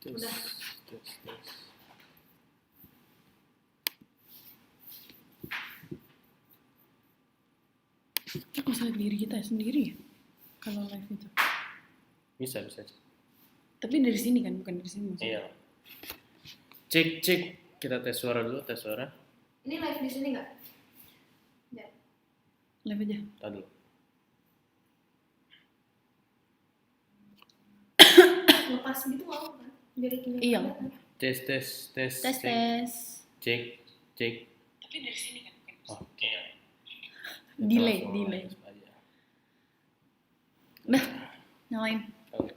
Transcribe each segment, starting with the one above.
Udah. Kita bisa lihat diri kita sendiri ya kalau live itu. Bisa. Tapi dari sini kan, bukan dari sini maksudnya. Iya. Cek. Kita tes suara dulu, tes suara. Ini live di sini nggak? Ya. Live aja. Tadi dulu. Lepas gitu mau kan? Jadi kelihatan. Iya. Tes. Cek. Tapi dari sini kan, bukan. Oke. Delay. Aja. Udah, nyalain. Oke.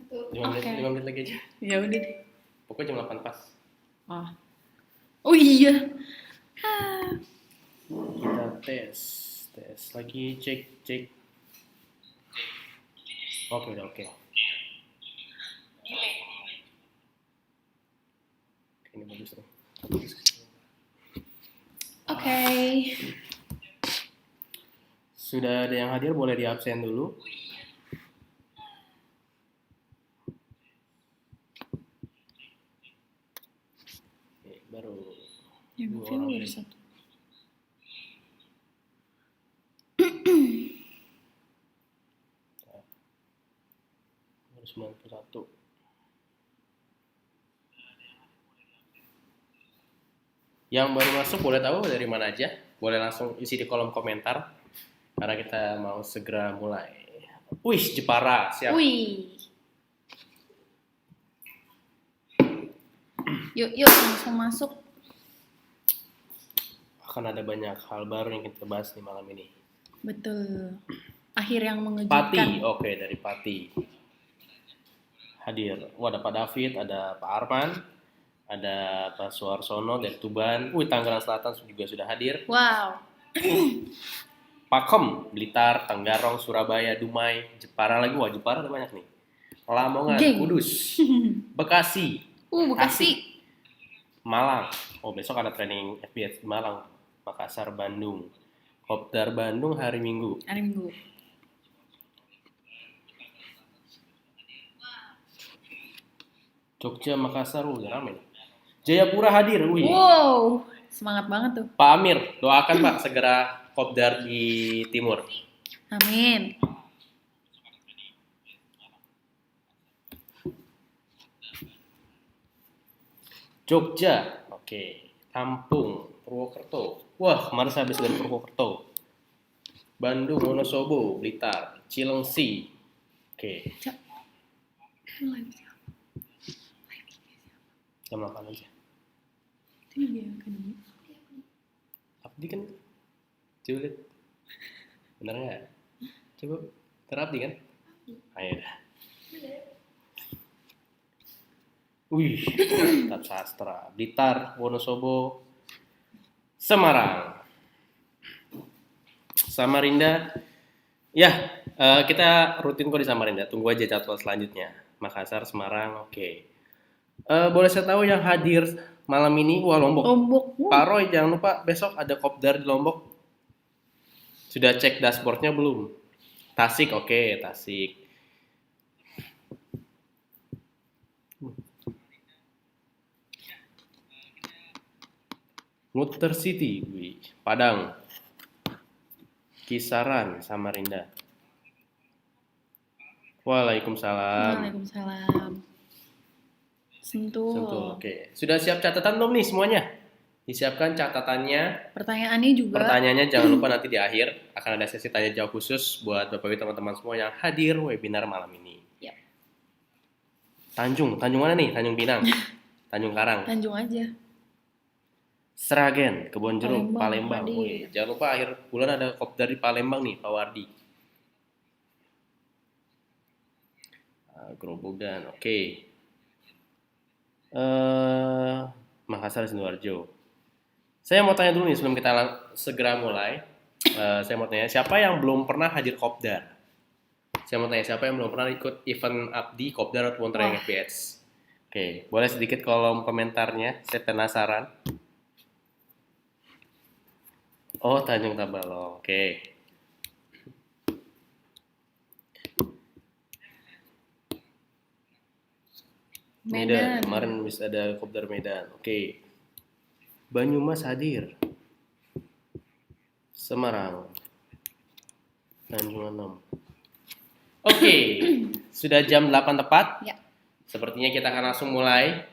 Satu. 5 menit lagi aja. Ya udah deh. Pokoknya jam 8 pas. Oh iya. Kita tes lagi, cek. Oke. Ini bagus nih. Oke. Sudah ada yang hadir, boleh di absen dulu. Oke, baru Yang dua film orang baru ini. satu. Baru 91. Yang baru masuk boleh tahu dari mana aja? Boleh langsung isi di kolom komentar karena kita mau segera mulai. Wih, Jepara, siap. Wih. Yuk langsung masuk. Akan ada banyak hal baru yang kita bahas di malam ini. Betul. Akhir yang mengejutkan. Pati, oke, dari Pati. Hadir. Wah, ada Pak David, ada Pak Arman, ada Pak Suarsono dari Tuban. Tangerang Selatan juga sudah hadir. Wow. Pakem, Blitar, Tenggarong, Surabaya, Dumai, Jepara lagi. Wah, Jepara ada banyak nih. Lamongan, Geng. Kudus, Bekasi, Bekasi. Malang. Oh, besok ada training FBS di Malang. Makassar, Bandung. Kopdar Bandung hari Minggu. Hari Minggu. Jogja, Makassar, udah ramai. Jayapura hadir, wih. Wow, semangat banget tuh. Pak Amir, doakan Pak segera Kopdar di Timur. Amin. Jogja, oke. Lampung, Purwokerto. Wah, kemarin saya habis dari Purwokerto. Bandung, Wonosobo, Blitar, Cilengsi. Oke, jam 8 aja. Itu dia kan. Abdi kan? Coba lihat. Bener nggak? Coba, terabdi kan? Ayo dah. Wih, tetap sastra. Blitar, Wonosobo, Semarang, Samarinda. Ya, kita rutin kok di Samarinda. Tunggu aja jadwal selanjutnya. Makassar, Semarang, oke. Boleh saya tahu yang hadir malam ini? Wah, Lombok. Pak Roy, jangan lupa besok ada kopdar di Lombok. Sudah cek dashboardnya belum? Tasik, oke, Tasik. Muter City, wih. Padang, Kisaran, Samarinda. Waalaikumsalam. Sentul, oke. Sudah siap catatan belum nih semuanya? Disiapkan catatannya. Pertanyaannya jangan lupa nanti di akhir akan ada sesi tanya jawab khusus buat Bapak Ibu teman-teman semua yang hadir webinar malam ini. Yap. Tanjung mana nih? Tanjung Pinang, Tanjung Karang. Tanjung aja. Seragen, Kebonjeruk, Palembang. Wih, jangan lupa akhir bulan ada kopdar di Palembang nih, Pak Wardi. Grobogan, oke. Makassar, Sidoarjo. Saya mau tanya dulu nih sebelum kita segera mulai. Saya mau tanya, siapa yang belum pernah hadir kopdar? Saya mau tanya, siapa yang belum pernah ikut event Abdi, kopdar, ataupun training FBS? Oke, boleh sedikit kolom komentarnya, saya penasaran. Oh, Tanjung Tabalong, oke. Medan. Kemarin bisa ada Kopdar Medan. Oke. Banyumas hadir. Semarang. Tanjung Enom. Oke. Sudah jam 8 tepat. Ya. Sepertinya kita akan langsung mulai.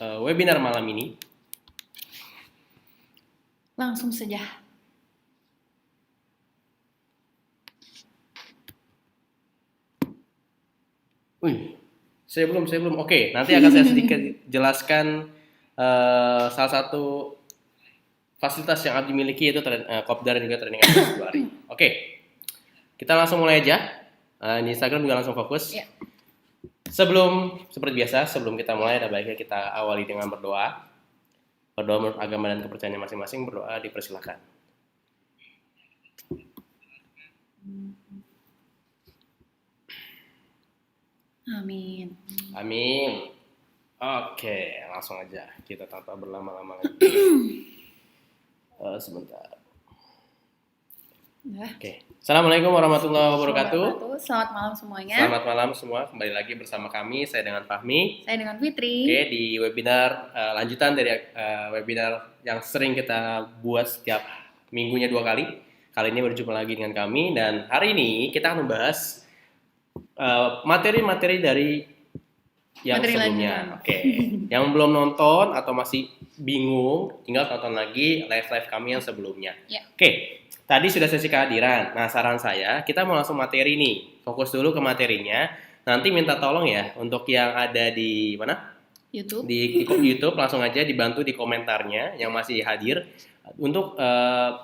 Webinar malam ini. Langsung saja. Saya belum. Oke, nanti akan saya sedikit jelaskan salah satu fasilitas yang Abdi miliki, yaitu Kopdar dan juga Training Februari. Oke, kita langsung mulai aja. Di Instagram juga langsung fokus. Ya. Seperti biasa, sebelum kita mulai, ada baiknya kita awali dengan berdoa. Berdoa menurut agama dan kepercayaan masing-masing. Berdoa dipersilakan. Amin. Oke, langsung aja. Kita tanpa berlama-lama lagi. Sebentar. Oke. Assalamualaikum warahmatullahi wabarakatuh. Selamat malam semuanya. Selamat malam semua. Kembali lagi bersama kami. Saya dengan Fahmi. Saya dengan Fitri. Oke, di webinar lanjutan dari webinar yang sering kita buat setiap minggunya 2 kali. Kali ini berjumpa lagi dengan kami, dan hari ini kita akan membahas materi-materi dari yang Materi sebelumnya. lanjutan. Oke. Yang belum nonton atau masih bingung, tinggal tonton lagi live kami yang sebelumnya. Ya. Oke. Tadi sudah sesi kehadiran. Nah, saran saya kita mau langsung materi nih. Fokus dulu ke materinya. Nanti minta tolong ya untuk yang ada di mana? YouTube. Di YouTube langsung aja dibantu di komentarnya yang masih hadir untuk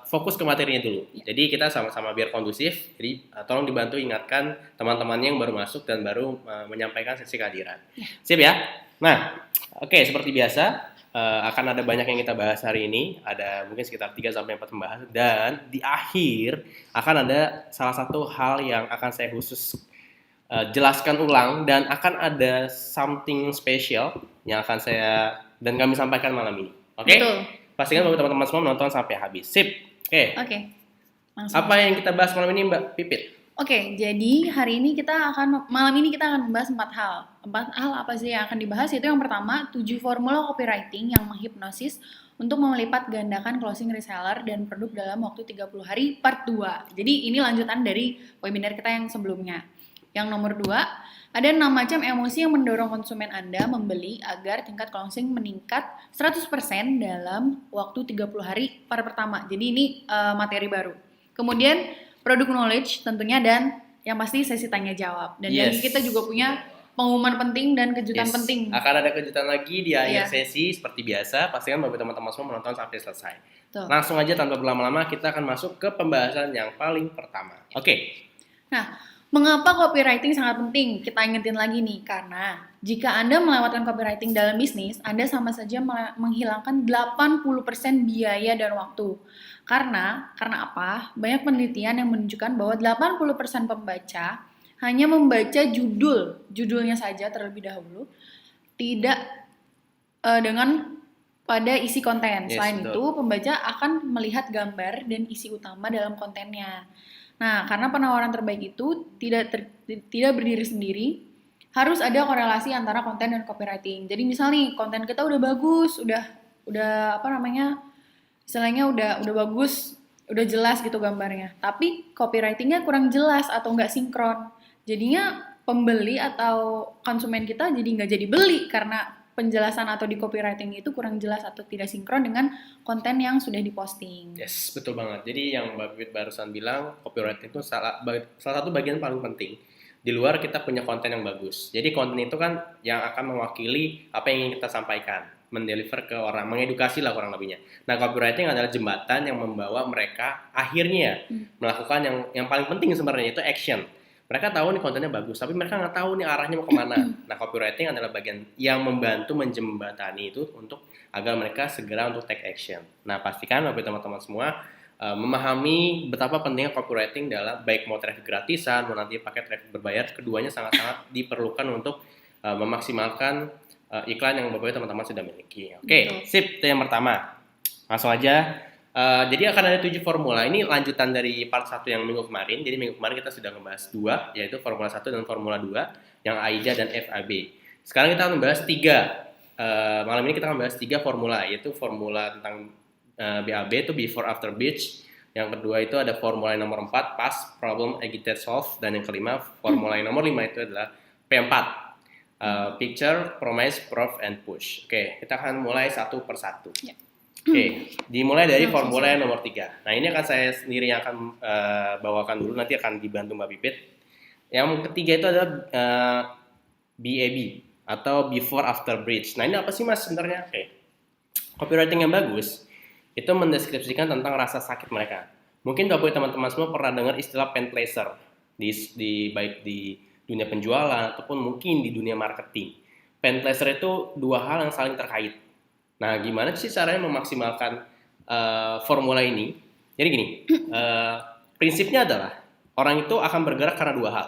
fokus ke materinya dulu. Jadi kita sama-sama biar kondusif. Jadi tolong dibantu ingatkan teman-temannya yang baru masuk dan baru menyampaikan sesi kehadiran. Sip ya. Nah, oke, seperti biasa akan ada banyak yang kita bahas hari ini. Ada mungkin sekitar 3-4 pembahasan, dan di akhir akan ada salah satu hal yang akan saya khusus jelaskan ulang, dan akan ada something special yang akan saya dan kami sampaikan malam ini. Oke? Betul. Pastikan bahwa teman-teman semua menonton sampai habis. Sip. Oke. Langsung. Apa yang kita bahas malam ini, Mbak Pipit? Oke, jadi malam ini kita akan membahas 4 hal. 4 hal apa sih yang akan dibahas? Yaitu yang pertama, 7 formula copywriting yang menghipnosis untuk melipat gandakan closing reseller dan produk dalam waktu 30 hari part 2. Jadi ini lanjutan dari webinar kita yang sebelumnya. Yang nomor 2, ada 6 macam emosi yang mendorong konsumen Anda membeli agar tingkat closing meningkat 100% dalam waktu 30 hari part pertama. Jadi ini materi baru. Kemudian produk knowledge tentunya, dan yang pasti sesi tanya jawab. Dan Yes. jadi kita juga punya pengumuman penting dan kejutan penting. Akan ada kejutan lagi di akhir Iya. sesi seperti biasa. Pastikan bahwa teman-teman semua menonton sampai selesai. Tuh. Langsung aja tanpa berlama-lama kita akan masuk ke pembahasan yang paling pertama. Oke. Nah, mengapa copywriting sangat penting? Kita ingetin lagi nih, karena jika Anda melewatkan copywriting dalam bisnis, Anda sama saja menghilangkan 80% biaya dan waktu. Karena apa? Banyak penelitian yang menunjukkan bahwa 80% pembaca hanya membaca judulnya saja terlebih dahulu, tidak dengan pada isi konten. Yes, Selain betul. itu, pembaca akan melihat gambar dan isi utama dalam kontennya. Nah, karena penawaran terbaik itu tidak berdiri sendiri, harus ada korelasi antara konten dan copywriting. Jadi misal nih, konten kita udah bagus, udah istilahnya udah bagus, udah jelas gitu gambarnya. Tapi copywritingnya kurang jelas atau nggak sinkron. Jadinya pembeli atau konsumen kita jadi nggak jadi beli karena penjelasan atau di copywriting itu kurang jelas atau tidak sinkron dengan konten yang sudah diposting. Yes, betul banget. Jadi yang Mbak Pipit barusan bilang, copywriting itu salah satu bagian paling penting. Di luar kita punya konten yang bagus. Jadi konten itu kan yang akan mewakili apa yang ingin kita sampaikan, mendeliver ke orang, mengedukasi lah kurang lebihnya. Nah, copywriting adalah jembatan yang membawa mereka akhirnya melakukan yang paling penting sebenarnya, itu action. Mereka tahu nih kontennya bagus, tapi mereka nggak tahu nih arahnya mau kemana. Nah, copywriting adalah bagian yang membantu menjembatani itu untuk agar mereka segera untuk take action. Nah, pastikan bagi teman-teman semua memahami betapa pentingnya copywriting dalam baik mau traffic gratisan, mau nanti pakai traffic berbayar, keduanya sangat-sangat diperlukan untuk memaksimalkan iklan yang beberapa teman-teman sudah miliki. Oke, sip, itu yang pertama. Langsung aja Jadi akan ada 7 formula. Ini lanjutan dari part 1 yang minggu kemarin. Jadi minggu kemarin kita sudah membahas 2, yaitu Formula 1 dan Formula 2, yang AIJA dan FAB. Sekarang kita akan membahas 3. Malam ini kita akan membahas 3 formula, yaitu formula tentang BAB itu Before After Beach. Yang kedua itu ada formula yang nomor 4, Pass, Problem, Agitate, Solve. Dan yang kelima, formula yang nomor 5 itu adalah P4, Picture, Promise, Prove, and Push. Oke, kita akan mulai satu per satu. Ya. Oke, dimulai dari formula yang nomor 3. Nah, ini akan saya sendiri yang akan bawakan dulu, nanti akan dibantu Mbak Pipit. Yang ketiga itu adalah BAB atau Before After Bridge. Nah, ini apa sih Mas sebenarnya? Oke. Copywriting yang bagus itu mendeskripsikan tentang rasa sakit mereka. Mungkin Bapak teman-teman semua pernah dengar istilah pen pleaser baik di dunia penjualan ataupun mungkin di dunia marketing. Pen pleaser itu dua hal yang saling terkait. Nah, gimana sih caranya memaksimalkan formula ini? Jadi gini, prinsipnya adalah orang itu akan bergerak karena dua hal.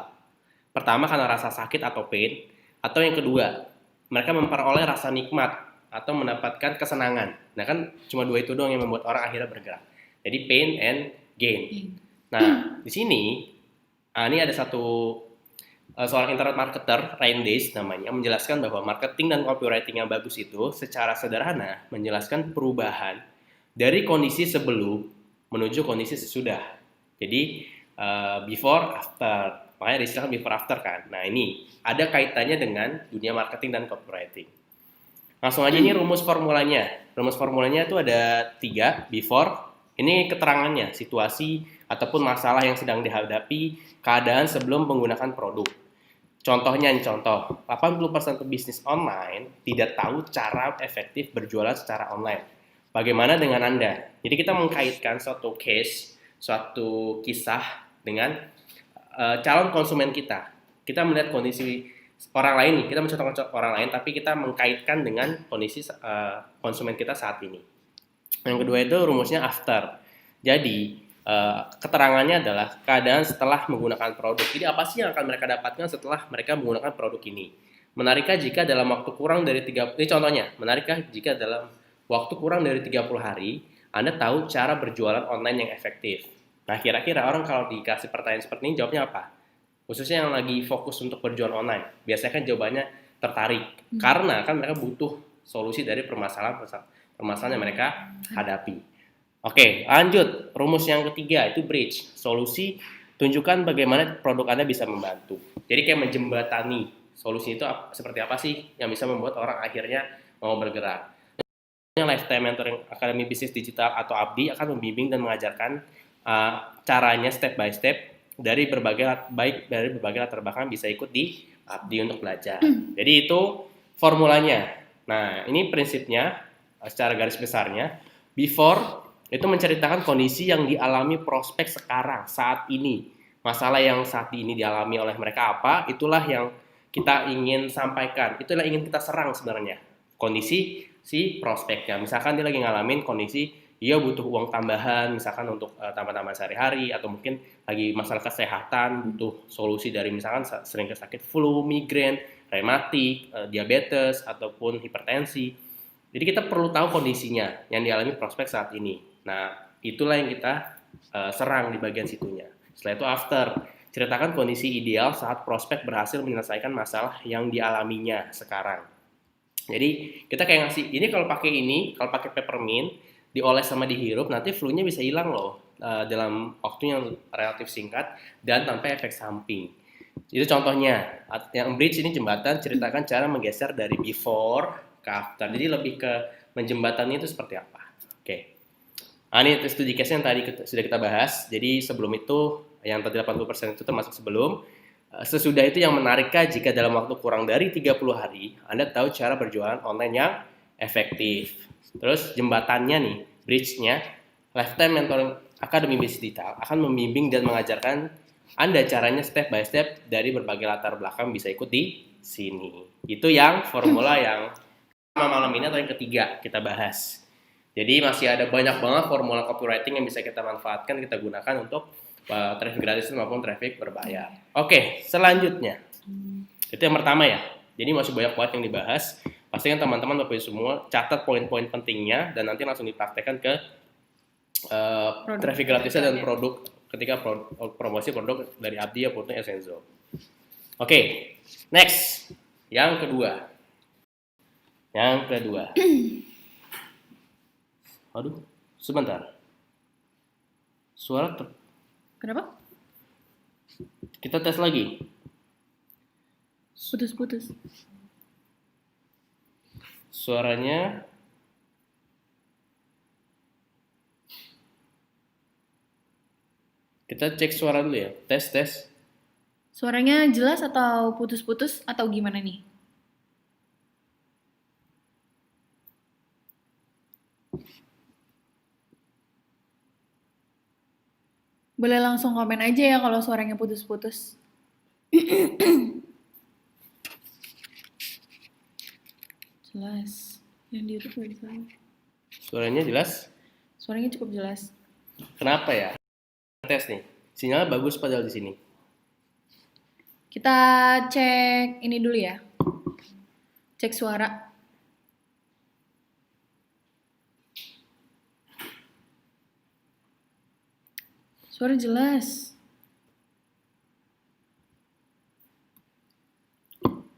Pertama karena rasa sakit atau pain, atau yang kedua, mereka memperoleh rasa nikmat atau mendapatkan kesenangan. Nah, kan cuma dua itu doang yang membuat orang akhirnya bergerak. Jadi pain and gain. Nah, di sini ini ada seorang internet marketer, Ryan Dace namanya, menjelaskan bahwa marketing dan copywriting yang bagus itu secara sederhana menjelaskan perubahan dari kondisi sebelum menuju kondisi sesudah. Jadi before, after. Makanya disebutkan before, after kan. Nah, ini ada kaitannya dengan dunia marketing dan copywriting. Langsung aja ini rumus formulanya. Rumus formulanya itu ada 3, before. Ini keterangannya, situasi ataupun masalah yang sedang dihadapi, keadaan sebelum menggunakan produk. Contohnya, 80% pebisnis online tidak tahu cara efektif berjualan secara online. Bagaimana dengan Anda? Jadi kita mengkaitkan suatu case, suatu kisah dengan calon konsumen kita. Kita melihat kondisi orang lain nih, kita mencontohkan orang lain, tapi kita mengkaitkan dengan kondisi konsumen kita saat ini. Yang kedua itu rumusnya after. Jadi keterangannya adalah keadaan setelah menggunakan produk. Jadi apa sih yang akan mereka dapatkan setelah mereka menggunakan produk ini? Menarikkah jika dalam waktu kurang dari 30, ini contohnya, menarikkah jika dalam waktu kurang dari 30 hari Anda tahu cara berjualan online yang efektif? Nah, kira-kira orang kalau dikasih pertanyaan seperti ini jawabnya apa? Khususnya yang lagi fokus untuk berjualan online, biasanya kan jawabannya tertarik, karena kan mereka butuh solusi dari permasalahan yang mereka hadapi. Oke, lanjut. Rumus yang ketiga itu bridge. Solusi, tunjukkan bagaimana produk Anda bisa membantu. Jadi kayak menjembatani. Solusi itu seperti apa sih yang bisa membuat orang akhirnya mau bergerak. Lifetime Mentoring Academy Bisnis Digital atau ABDI akan membimbing dan mengajarkan caranya step by step dari berbagai latar belakang bisa ikut di ABDI untuk belajar. Jadi itu formulanya. Nah, ini prinsipnya secara garis besarnya. Before itu menceritakan kondisi yang dialami prospek sekarang, saat ini. Masalah yang saat ini dialami oleh mereka apa, itulah yang kita ingin sampaikan. Itulah yang ingin kita serang sebenarnya. Kondisi si prospeknya. Misalkan dia lagi ngalamin kondisi, dia butuh uang tambahan, misalkan untuk tambah-tambah sehari-hari, atau mungkin lagi masalah kesehatan, butuh solusi dari misalkan sering sakit flu, migrain, rematik, diabetes, ataupun hipertensi. Jadi kita perlu tahu kondisinya yang dialami prospek saat ini. Nah, itulah yang kita serang di bagian situnya. Setelah itu after, ceritakan kondisi ideal saat prospek berhasil menyelesaikan masalah yang dialaminya sekarang. Jadi kita kayak ngasih, ini kalau pakai peppermint, dioles sama dihirup, nanti flu-nya bisa hilang loh dalam waktu yang relatif singkat dan tanpa efek samping. Itu contohnya. Yang bridge ini jembatan, ceritakan cara menggeser dari before ke after. Jadi lebih ke menjembatani itu seperti apa. Oke. Ini studi case yang tadi sudah kita bahas. Jadi sebelum itu, yang tadi 80% itu termasuk sebelum. Sesudah itu yang menarikkah jika dalam waktu kurang dari 30 hari, Anda tahu cara berjualan online yang efektif. Terus jembatannya nih, bridge-nya, Lifetime Mentoring Academy Bisnis Digital akan membimbing dan mengajarkan Anda caranya step by step dari berbagai latar belakang bisa ikut di sini. Itu yang formula yang malam ini atau yang ketiga kita bahas. Jadi masih ada banyak banget formula copywriting yang bisa kita manfaatkan, kita gunakan untuk traffic gratis maupun traffic berbayar. Oke, selanjutnya. Itu yang pertama ya. Jadi masih banyak banget yang dibahas. Pastikan teman-teman Bapak Ibu semua catat poin-poin pentingnya dan nanti langsung dipraktekkan ke traffic gratisnya dan produk ketika promosi produk dari Abdi ataupun Essenzo. Oke, next. Yang kedua. Aduh, sebentar. Kenapa? Kita tes lagi. Putus-putus. Suaranya kita cek suara dulu ya. Tes. Suaranya jelas atau putus-putus atau gimana nih? Boleh langsung komen aja ya kalau suaranya putus-putus. Jelas. Yang di YouTube nggak bisa. Suaranya jelas. Suaranya cukup jelas. Kenapa ya? Tes nih. Sinyalnya bagus padahal di sini. Kita cek ini dulu ya. Cek suara. Suara jelas.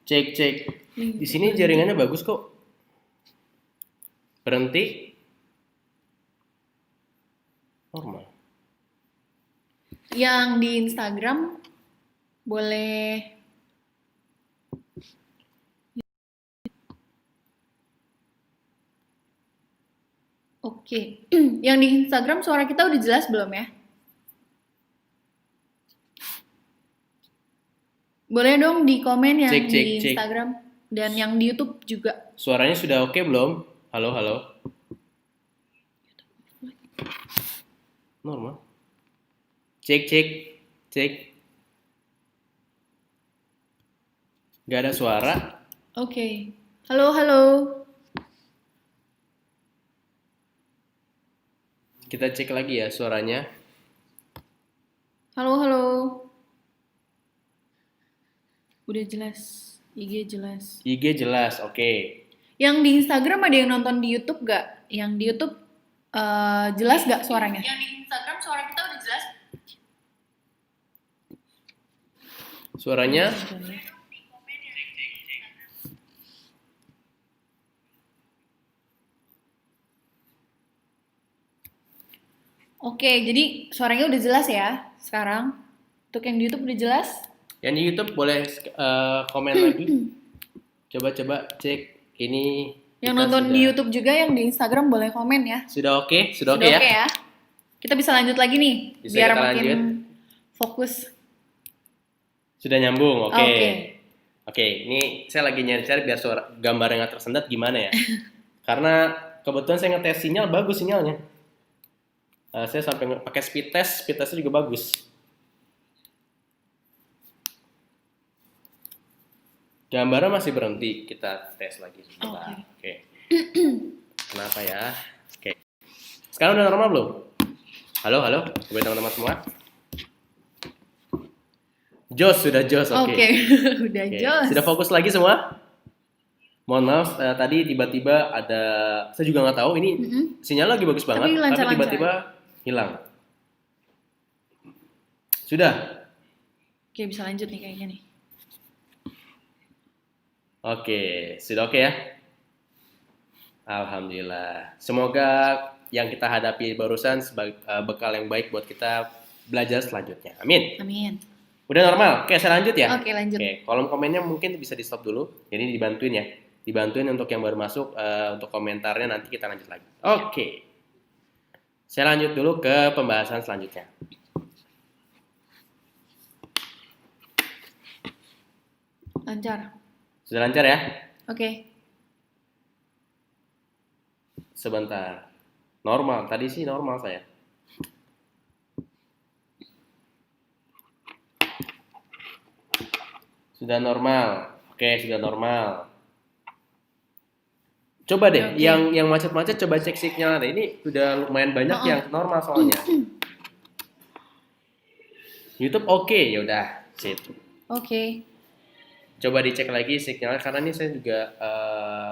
Cek. Di sini jaringannya bagus kok. Berhenti. Normal. Yang di Instagram boleh. Oke. Yang di Instagram suara kita udah jelas belum ya? Boleh dong di komen yang di Cek. Instagram dan yang di YouTube juga. Suaranya sudah oke belum? Halo. Normal. Cek. Gak ada suara. Oke. Halo. Kita cek lagi ya suaranya. Halo. Udah jelas. IG jelas. IG jelas, oke. Yang di Instagram ada yang nonton di YouTube gak? Yang di YouTube jelas gak suaranya? Yang di Instagram suara kita udah jelas. Suaranya Oke, jadi suaranya udah jelas ya sekarang. Untuk yang di YouTube udah jelas? yang di YouTube boleh komen lagi. Coba cek ini. Yang kita nonton sudah- di YouTube juga, yang di Instagram boleh komen ya. Sudah oke? Sudah oke Oke ya? ya. Kita bisa lanjut lagi nih, Bisa biar kita makin lanjut. fokus. Sudah nyambung, oke. Oke. Oke, ini saya lagi nyari-cari biar suara gambarnya nggak tersendat gimana ya? Karena kebetulan saya ngetes sinyal, bagus sinyalnya. Saya sampai pakai speed testnya juga bagus. Gambarnya masih berhenti, kita tes lagi sebentar. Oke. Kenapa ya? Oke. Sekarang udah normal belum? Halo, buat teman-teman semua. Sudah jos, oke. Oke, udah Oke. jos. Sudah fokus lagi semua? Mohon maaf, tadi tiba-tiba ada, saya juga nggak tahu, ini sinyal lagi bagus banget, Tapi lancar-lancar. tiba-tiba hilang. Sudah? Oke, bisa lanjut nih kayaknya nih. Oke, sudah oke ya? Alhamdulillah. Semoga yang kita hadapi barusan sebagai bekal yang baik buat kita belajar selanjutnya. Amin. Amin. Udah normal? Oke, saya lanjut ya? Oke, lanjut. Oke, kolom komennya mungkin bisa di stop dulu. Jadi dibantuin ya. Dibantuin untuk yang baru masuk, untuk komentarnya nanti kita lanjut lagi. Oke. Saya lanjut dulu ke pembahasan selanjutnya. Lancar. Sudah lancar ya? Oke. Sebentar. Normal, tadi sih normal saya. Sudah normal. Oke, sudah normal. Coba deh, Oke. yang macet-macet coba cek sinyal deh. Ini udah lumayan banyak yang normal soalnya. YouTube oke, ya udah, sip. Oke. Coba dicek lagi sinyalnya karena ini saya juga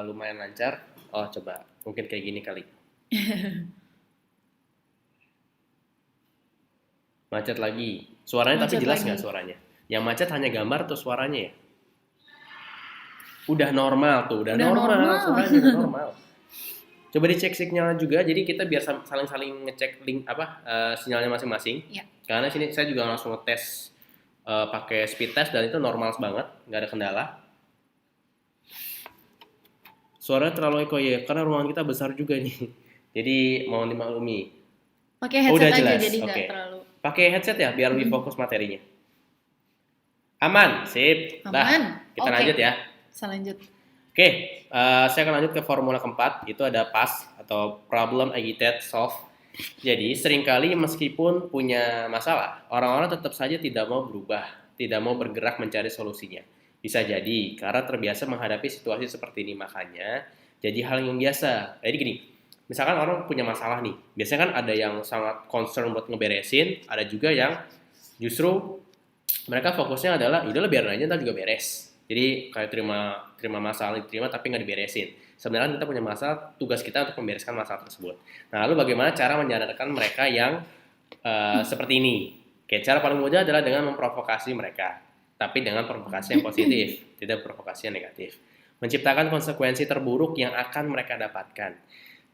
lumayan lancar. Oh, coba mungkin kayak gini kali. Macet lagi. Suaranya tapi Macet jelas lagi. nggak suaranya? Yang macet hanya gambar atau suaranya ya? Udah normal tuh, udah normal. Suaranya udah normal. Coba dicek sinyal juga, jadi kita biar saling ngecek link sinyalnya masing-masing. Iya. Karena sini saya juga langsung ngetes pakai speed test dan itu normal banget, nggak ada kendala. Suaranya terlalu eko ya, karena ruangan kita besar juga nih. Jadi mau dimaklumi. Pakai Udah headset aja jelas, jadi nggak oke. terlalu. Pakai headset ya, biar lebih fokus materinya. Aman, sip. Dah, Aman. kita Oke. lanjut ya. Selanjut. Oke, saya akan lanjut ke formula keempat. Itu ada PAS atau Problem Agitate Solve. Jadi seringkali meskipun punya masalah, orang-orang tetap saja tidak mau berubah, tidak mau bergerak mencari solusinya. Bisa jadi karena terbiasa menghadapi situasi seperti ini, makanya jadi hal yang biasa. Jadi gini, misalkan orang punya masalah nih, biasanya kan ada yang sangat concern buat ngeberesin, ada juga yang justru mereka fokusnya adalah udahlah biarin aja ntar juga beres. Jadi kayak terima masalah diterima tapi nggak diberesin. Sebenarnya kita punya masalah, tugas kita untuk membereskan masalah tersebut. Nah, lalu bagaimana cara menyadarkan mereka yang seperti ini? Oke, cara paling mudah adalah dengan memprovokasi mereka, tapi dengan provokasi yang positif, tidak provokasi yang negatif. Menciptakan konsekuensi terburuk yang akan mereka dapatkan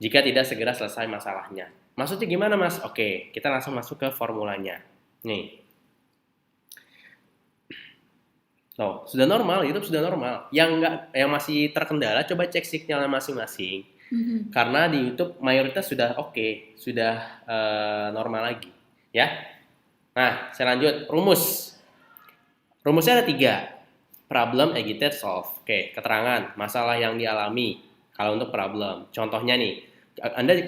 jika tidak segera selesai masalahnya. Maksudnya gimana, Mas? Oke, kita langsung masuk ke formulanya. Nih. Oh, sudah normal, YouTube sudah normal. Yang masih terkendala, coba cek sinyalnya masing-masing. Karena di YouTube mayoritas sudah oke, sudah normal lagi, ya. Nah, saya lanjut rumus. Rumusnya ada 3. Problem, agitate, solve. Oke, keterangan masalah yang dialami. Kalau untuk problem, contohnya nih,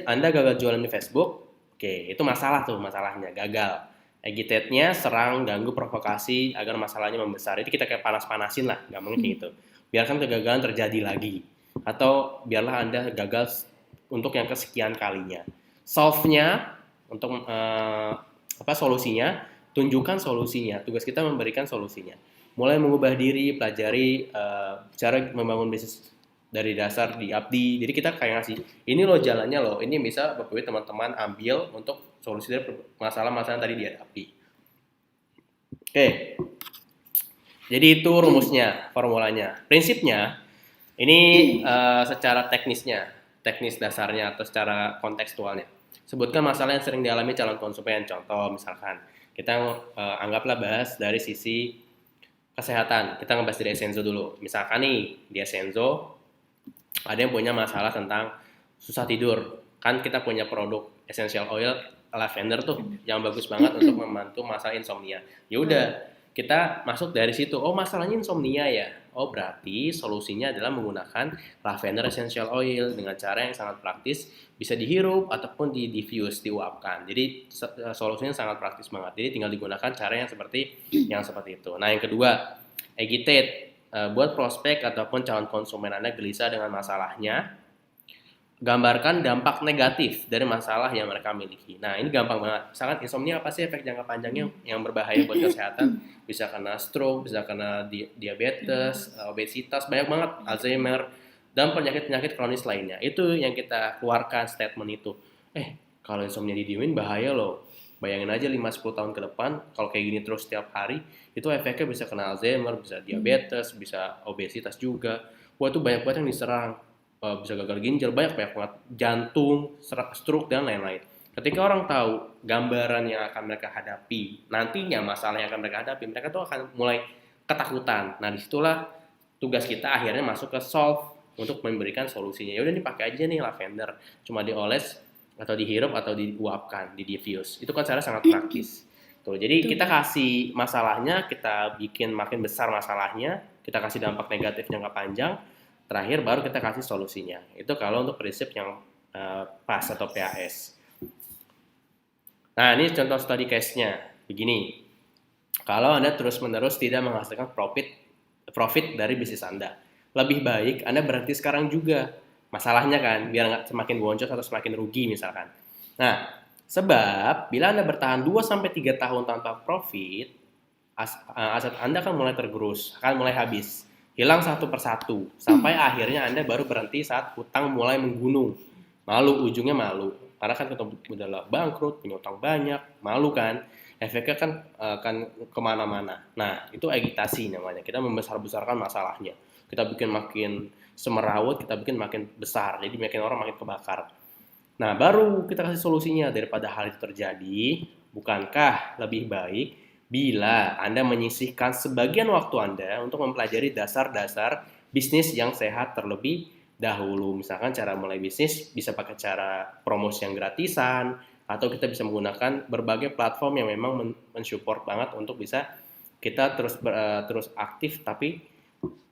Anda gagal jualan di Facebook. Oke, itu masalah tuh, masalahnya gagal. Agitate-nya serang, ganggu, provokasi agar masalahnya membesar. Itu kita kayak panas-panasin lah, gampangnya kayak gitu. Biarkan kegagalan terjadi lagi. Atau biarlah Anda gagal untuk yang kesekian kalinya. Solve-nya untuk solusinya, tunjukkan solusinya. Tugas kita memberikan solusinya. Mulai mengubah diri, pelajari cara membangun bisnis dari dasar di Abdi. Jadi kita kayak ngasih, ini loh jalannya loh, ini bisa Bapak Ibu teman-teman ambil untuk solusi dari masalah-masalah yang tadi dihadapi. Oke. Jadi itu rumusnya, formulanya. Prinsipnya, ini secara teknis dasarnya atau secara kontekstualnya. Sebutkan masalah yang sering dialami calon konsumen. Contoh misalkan, kita anggaplah bahas dari sisi kesehatan. Kita ngebahas dari Essenzo dulu. Misalkan nih, di Essenzo ada yang punya masalah tentang susah tidur. Kan kita punya produk essential oil lavender tuh yang bagus banget untuk membantu masalah insomnia. Ya udah, kita masuk dari situ. Oh, masalahnya insomnia ya. Oh, berarti solusinya adalah menggunakan lavender essential oil dengan cara yang sangat praktis, bisa dihirup ataupun di-diffuse, diuapkan. Jadi solusinya sangat praktis banget. Jadi tinggal digunakan cara yang seperti itu. Nah, yang kedua, agitate. Buat prospek ataupun calon konsumen Anda gelisah dengan masalahnya, gambarkan dampak negatif dari masalah yang mereka miliki. Nah, ini gampang banget. Misalkan insomnia apa sih efek jangka panjangnya yang berbahaya buat kesehatan? Bisa kena stroke, bisa kena diabetes, obesitas, banyak banget, Alzheimer, dan penyakit-penyakit kronis lainnya. Itu yang kita keluarkan statement itu. Kalau insomnia didiemin bahaya loh. Bayangin aja 5-10 tahun ke depan, kalau kayak gini terus setiap hari, itu efeknya bisa kena Alzheimer, bisa diabetes, bisa obesitas juga. Wah, itu banyak banget yang diserang. Bisa gagal ginjal, banyak banget, jantung, stroke, dan lain-lain. Ketika orang tahu gambaran yang akan mereka hadapi, nantinya masalah yang akan mereka hadapi, mereka tuh akan mulai ketakutan. Nah, disitulah tugas kita akhirnya masuk ke solve untuk memberikan solusinya. Ya udah nih, pakai aja nih lavender, cuma dioles atau dihirup atau diuapkan, di diffuse. Itu kan cara sangat praktis. Tuh, jadi kita kasih masalahnya, kita bikin makin besar masalahnya, kita kasih dampak negatif jangka panjang, terakhir baru kita kasih solusinya. Itu kalau untuk prinsip yang PAS atau PAS. Nah, ini contoh study case-nya. Begini, kalau Anda terus-menerus tidak menghasilkan profit dari bisnis Anda, lebih baik Anda berhenti sekarang juga. Masalahnya kan, biar nggak semakin boncos atau semakin rugi misalkan. Nah, sebab bila Anda bertahan 2-3 tahun tanpa profit, aset Anda akan mulai tergerus, akan mulai habis. Hilang satu persatu, sampai akhirnya Anda baru berhenti saat hutang mulai menggunung. Ujungnya malu. Karena kan kita udah bangkrut, punya utang banyak, malu kan. efeknya kan akan kemana-mana. Nah, itu agitasi namanya. Kita membesar-besarkan masalahnya. Kita bikin makin semerawut, kita bikin makin besar. Jadi makin orang makin kebakar. Nah, baru kita kasih solusinya daripada hal itu terjadi. Bukankah lebih baik bila Anda menyisihkan sebagian waktu Anda untuk mempelajari dasar-dasar bisnis yang sehat terlebih dahulu. Misalkan cara mulai bisnis bisa pakai cara promosi yang gratisan, atau kita bisa menggunakan berbagai platform yang memang mensupport banget untuk bisa kita terus aktif tapi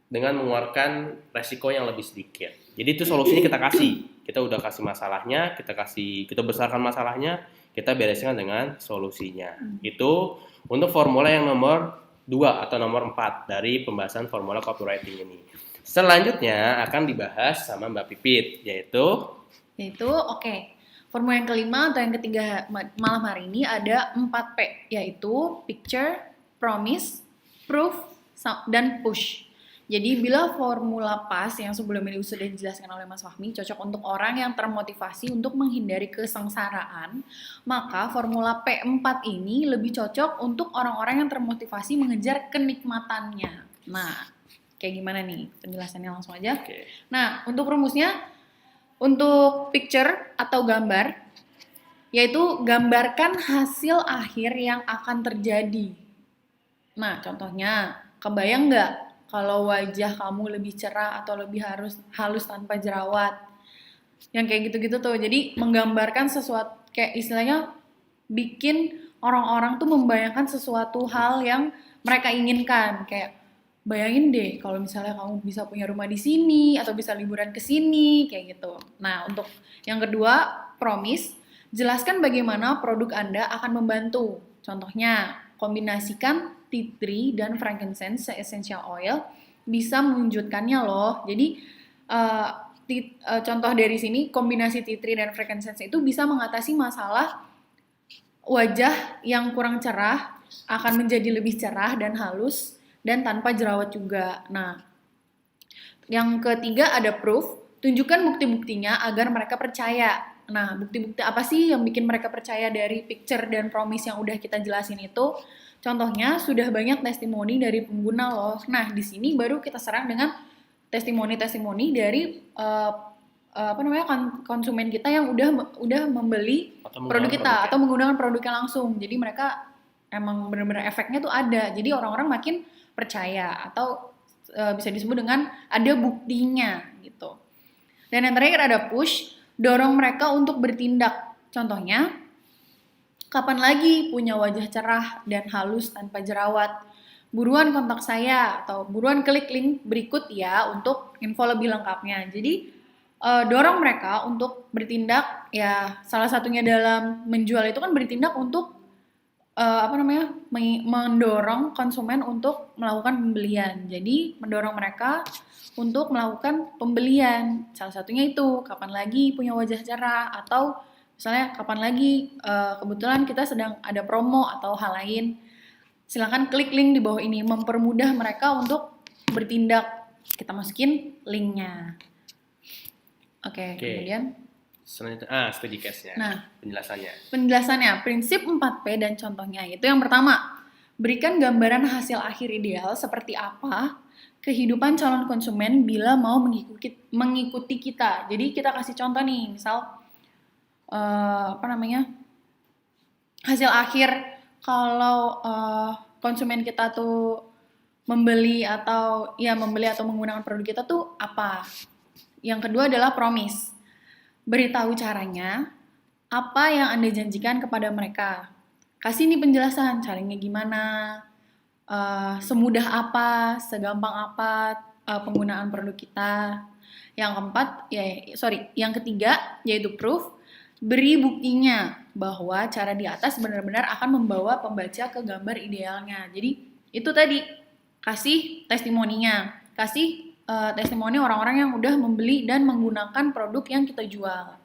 dengan mengeluarkan resiko yang lebih sedikit. Jadi itu solusinya kita kasih. Kita udah kasih masalahnya, kita besarkan masalahnya, kita bereskan dengan solusinya. Itu untuk formula yang nomor 2 atau nomor 4 dari pembahasan formula copywriting ini. Selanjutnya akan dibahas sama Mbak Pipit, yaitu oke. Formula yang kelima atau yang ketiga malam hari ini ada 4P, yaitu picture, promise, proof, dan push. Jadi bila formula PAS yang sebelum ini sudah dijelaskan oleh Mas Fahmi cocok untuk orang yang termotivasi untuk menghindari kesengsaraan, maka formula P4 ini lebih cocok untuk orang-orang yang termotivasi mengejar kenikmatannya. Nah, kayak gimana nih penjelasannya, langsung aja. Oke. Nah, untuk rumusnya, untuk picture atau gambar, yaitu gambarkan hasil akhir yang akan terjadi. Nah, contohnya, kebayang nggak kalau wajah kamu lebih cerah atau lebih halus tanpa jerawat? Yang kayak gitu-gitu tuh. Jadi menggambarkan sesuatu, kayak istilahnya bikin orang-orang tuh membayangkan sesuatu hal yang mereka inginkan. Kayak bayangin deh kalau misalnya kamu bisa punya rumah di sini atau bisa liburan ke sini, kayak gitu. Nah, untuk yang kedua, promise, jelaskan bagaimana produk Anda akan membantu. Contohnya, kombinasikan tea tree dan frankincense essential oil bisa mewujudkannya loh. Jadi contoh dari sini, kombinasi tea tree dan frankincense itu bisa mengatasi masalah wajah yang kurang cerah akan menjadi lebih cerah dan halus dan tanpa jerawat juga. Nah, yang ketiga ada proof, tunjukkan bukti-buktinya agar mereka percaya. Nah, bukti-bukti apa sih yang bikin mereka percaya dari picture dan promise yang udah kita jelasin itu? Contohnya, sudah banyak testimoni dari pengguna loh. Nah, di sini baru kita serang dengan testimoni-testimoni dari konsumen kita yang udah membeli produk kita atau menggunakan produknya langsung. Jadi mereka emang benar-benar efeknya tuh ada. Jadi orang-orang makin percaya atau bisa disebut dengan ada buktinya gitu. Dan yang terakhir ada push, dorong mereka untuk bertindak. Contohnya, kapan lagi punya wajah cerah dan halus tanpa jerawat? Buruan kontak saya atau buruan klik link berikut ya untuk info lebih lengkapnya. Jadi dorong mereka untuk bertindak, ya salah satunya dalam menjual itu kan bertindak untuk mendorong konsumen untuk melakukan pembelian. Jadi mendorong mereka untuk melakukan pembelian. Salah satunya itu kapan lagi punya wajah cerah, atau misalnya kapan lagi kebetulan kita sedang ada promo atau hal lain. Silakan klik link di bawah ini, mempermudah mereka untuk bertindak. Kita masukin linknya. Oke. Kemudian selanjutnya, studi case-nya. Nah, penjelasannya, prinsip 4P dan contohnya. Itu yang pertama, berikan gambaran hasil akhir ideal seperti apa kehidupan calon konsumen bila mau mengikuti kita. Jadi kita kasih contoh nih, misal hasil akhir kalau konsumen kita tuh membeli atau menggunakan produk kita tuh apa. Yang kedua adalah promise. Beritahu caranya, apa yang Anda janjikan kepada mereka. Kasih nih penjelasan, caranya gimana, semudah apa, segampang apa penggunaan produk kita. Yang ketiga, yaitu proof, beri buktinya bahwa cara di atas benar-benar akan membawa pembaca ke gambar idealnya. Jadi, itu tadi, kasih testimoninya, testimoni orang-orang yang udah membeli dan menggunakan produk yang kita jual.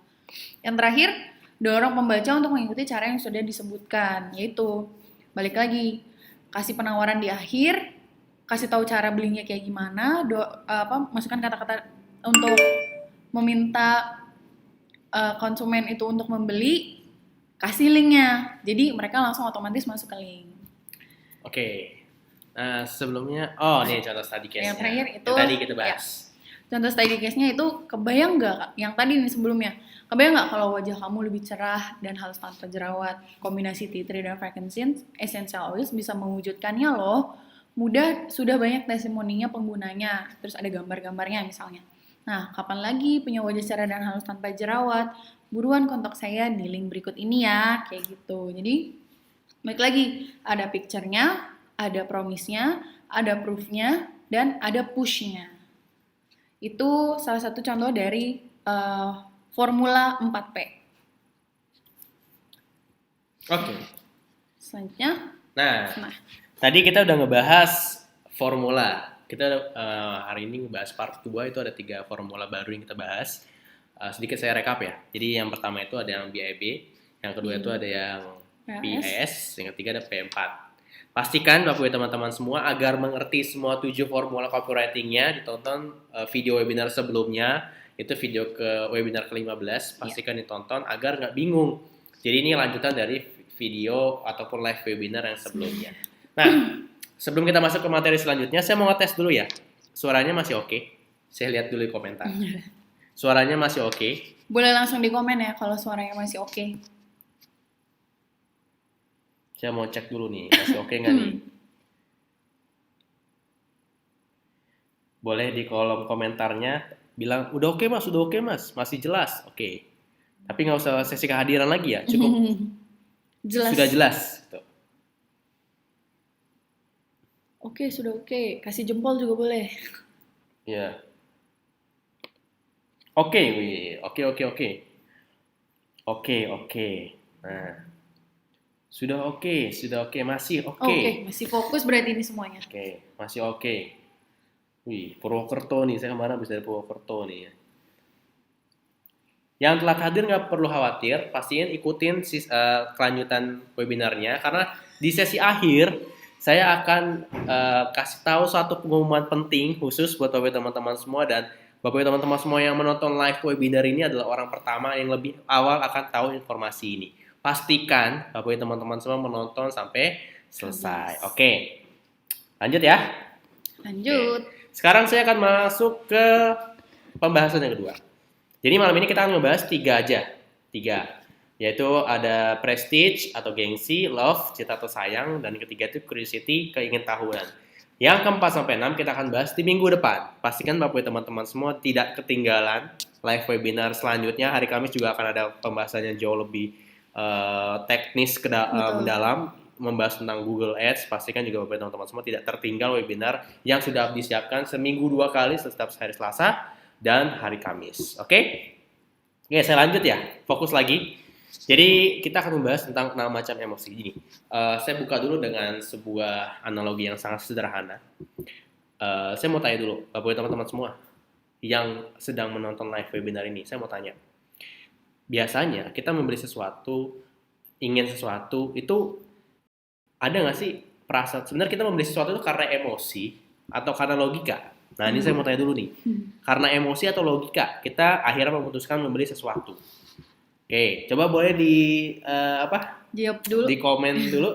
Yang terakhir, dorong pembaca untuk mengikuti cara yang sudah disebutkan, yaitu balik lagi, kasih penawaran di akhir, kasih tahu cara belinya kayak gimana, masukkan kata-kata untuk meminta konsumen itu untuk membeli, kasih linknya. Jadi mereka langsung otomatis masuk ke link. Oke. Nah, sebelumnya, nih contoh study case-nya. Yang terakhir itu, Yang tadi kita bahas. Contoh study case-nya itu kebayang nggak Kak? Yang tadi nih sebelumnya. Kebayang nggak kalau wajah kamu lebih cerah dan halus tanpa jerawat? Kombinasi tea tree dan frankincense essential oils bisa mewujudkannya loh. Mudah, sudah banyak testimoninya penggunanya. Terus ada gambar-gambarnya misalnya. Nah, kapan lagi punya wajah cerah dan halus tanpa jerawat? Buruan kontak saya di link berikut ini ya, kayak gitu. Jadi, balik lagi, ada picture-nya, ada promise-nya, ada proof-nya, dan ada push-nya. Itu salah satu contoh dari formula 4P. Oke. Selanjutnya, Nah, nah, tadi kita udah ngebahas formula. Kita hari ini ngebahas part 2, itu ada 3 formula baru yang kita bahas. Sedikit saya rekap ya. Jadi yang pertama itu ada yang BIB, yang kedua itu ada yang PIS, yang ketiga ada P4. Pastikan Bapak Ibu teman-teman semua agar mengerti semua 7 formula copywriting-nya, ditonton video webinar sebelumnya, itu video ke webinar ke-15, pastikan ditonton agar nggak bingung. Jadi ini lanjutan dari video ataupun live webinar yang sebelumnya. Nah, sebelum kita masuk ke materi selanjutnya, saya mau ngetes dulu ya. Suaranya masih oke? Saya lihat dulu di komentar. Suaranya masih oke? boleh langsung di komen ya kalau suaranya masih oke. Saya mau cek dulu nih, masih oke nggak nih? Boleh di kolom komentarnya bilang, udah oke mas, masih jelas, oke. Tapi nggak usah sesi kehadiran lagi ya, cukup Jelas. sudah jelas. Gitu. Oke, sudah oke. Kasih jempol juga boleh. Ya. Oke, wih. Oke. Nah, sudah oke, masih oke. Oke, masih fokus berarti ini semuanya. Oke, masih oke. Wih, Purwokerto nih, saya kemarin habis dari Purwokerto nih ya. Yang telah hadir nggak perlu khawatir, pastiin ikutin kelanjutan webinarnya, karena di sesi akhir saya akan kasih tahu satu pengumuman penting khusus buat Bapak teman-teman semua, dan Bapak teman-teman semua yang menonton live webinar ini adalah orang pertama yang lebih awal akan tahu informasi ini. Pastikan Bapak teman-teman semua menonton sampai selesai. Oke, lanjut ya. Lanjut. Oke. Sekarang saya akan masuk ke pembahasan yang kedua. Jadi malam ini kita akan membahas 3 aja. 3. Yaitu ada prestige atau gengsi, love, cinta atau sayang, dan ketiga itu curiosity, keingintahuan. Yang keempat sampai 6 kita akan bahas di minggu depan. Pastikan Bapak teman-teman semua tidak ketinggalan live webinar selanjutnya. Hari Kamis juga akan ada pembahasan yang jauh lebih teknis mendalam, membahas tentang Google Ads. Pastikan juga Bapak teman-teman semua tidak tertinggal webinar yang sudah disiapkan seminggu 2 kali setiap hari Selasa dan hari Kamis. Oke, saya lanjut ya. Fokus lagi. Jadi kita akan membahas tentang 6 macam emosi. Gini, saya buka dulu dengan sebuah analogi yang sangat sederhana. Saya mau tanya dulu, Bapak teman-teman semua yang sedang menonton live webinar ini, saya mau tanya. Biasanya kita membeli sesuatu, ingin sesuatu, itu ada nggak sih perasaan? Sebenarnya kita membeli sesuatu itu karena emosi atau karena logika? Nah, ini saya mau tanya dulu nih. Karena emosi atau logika, kita akhirnya memutuskan membeli sesuatu. Oke, coba boleh Jawab dulu. di komen dulu.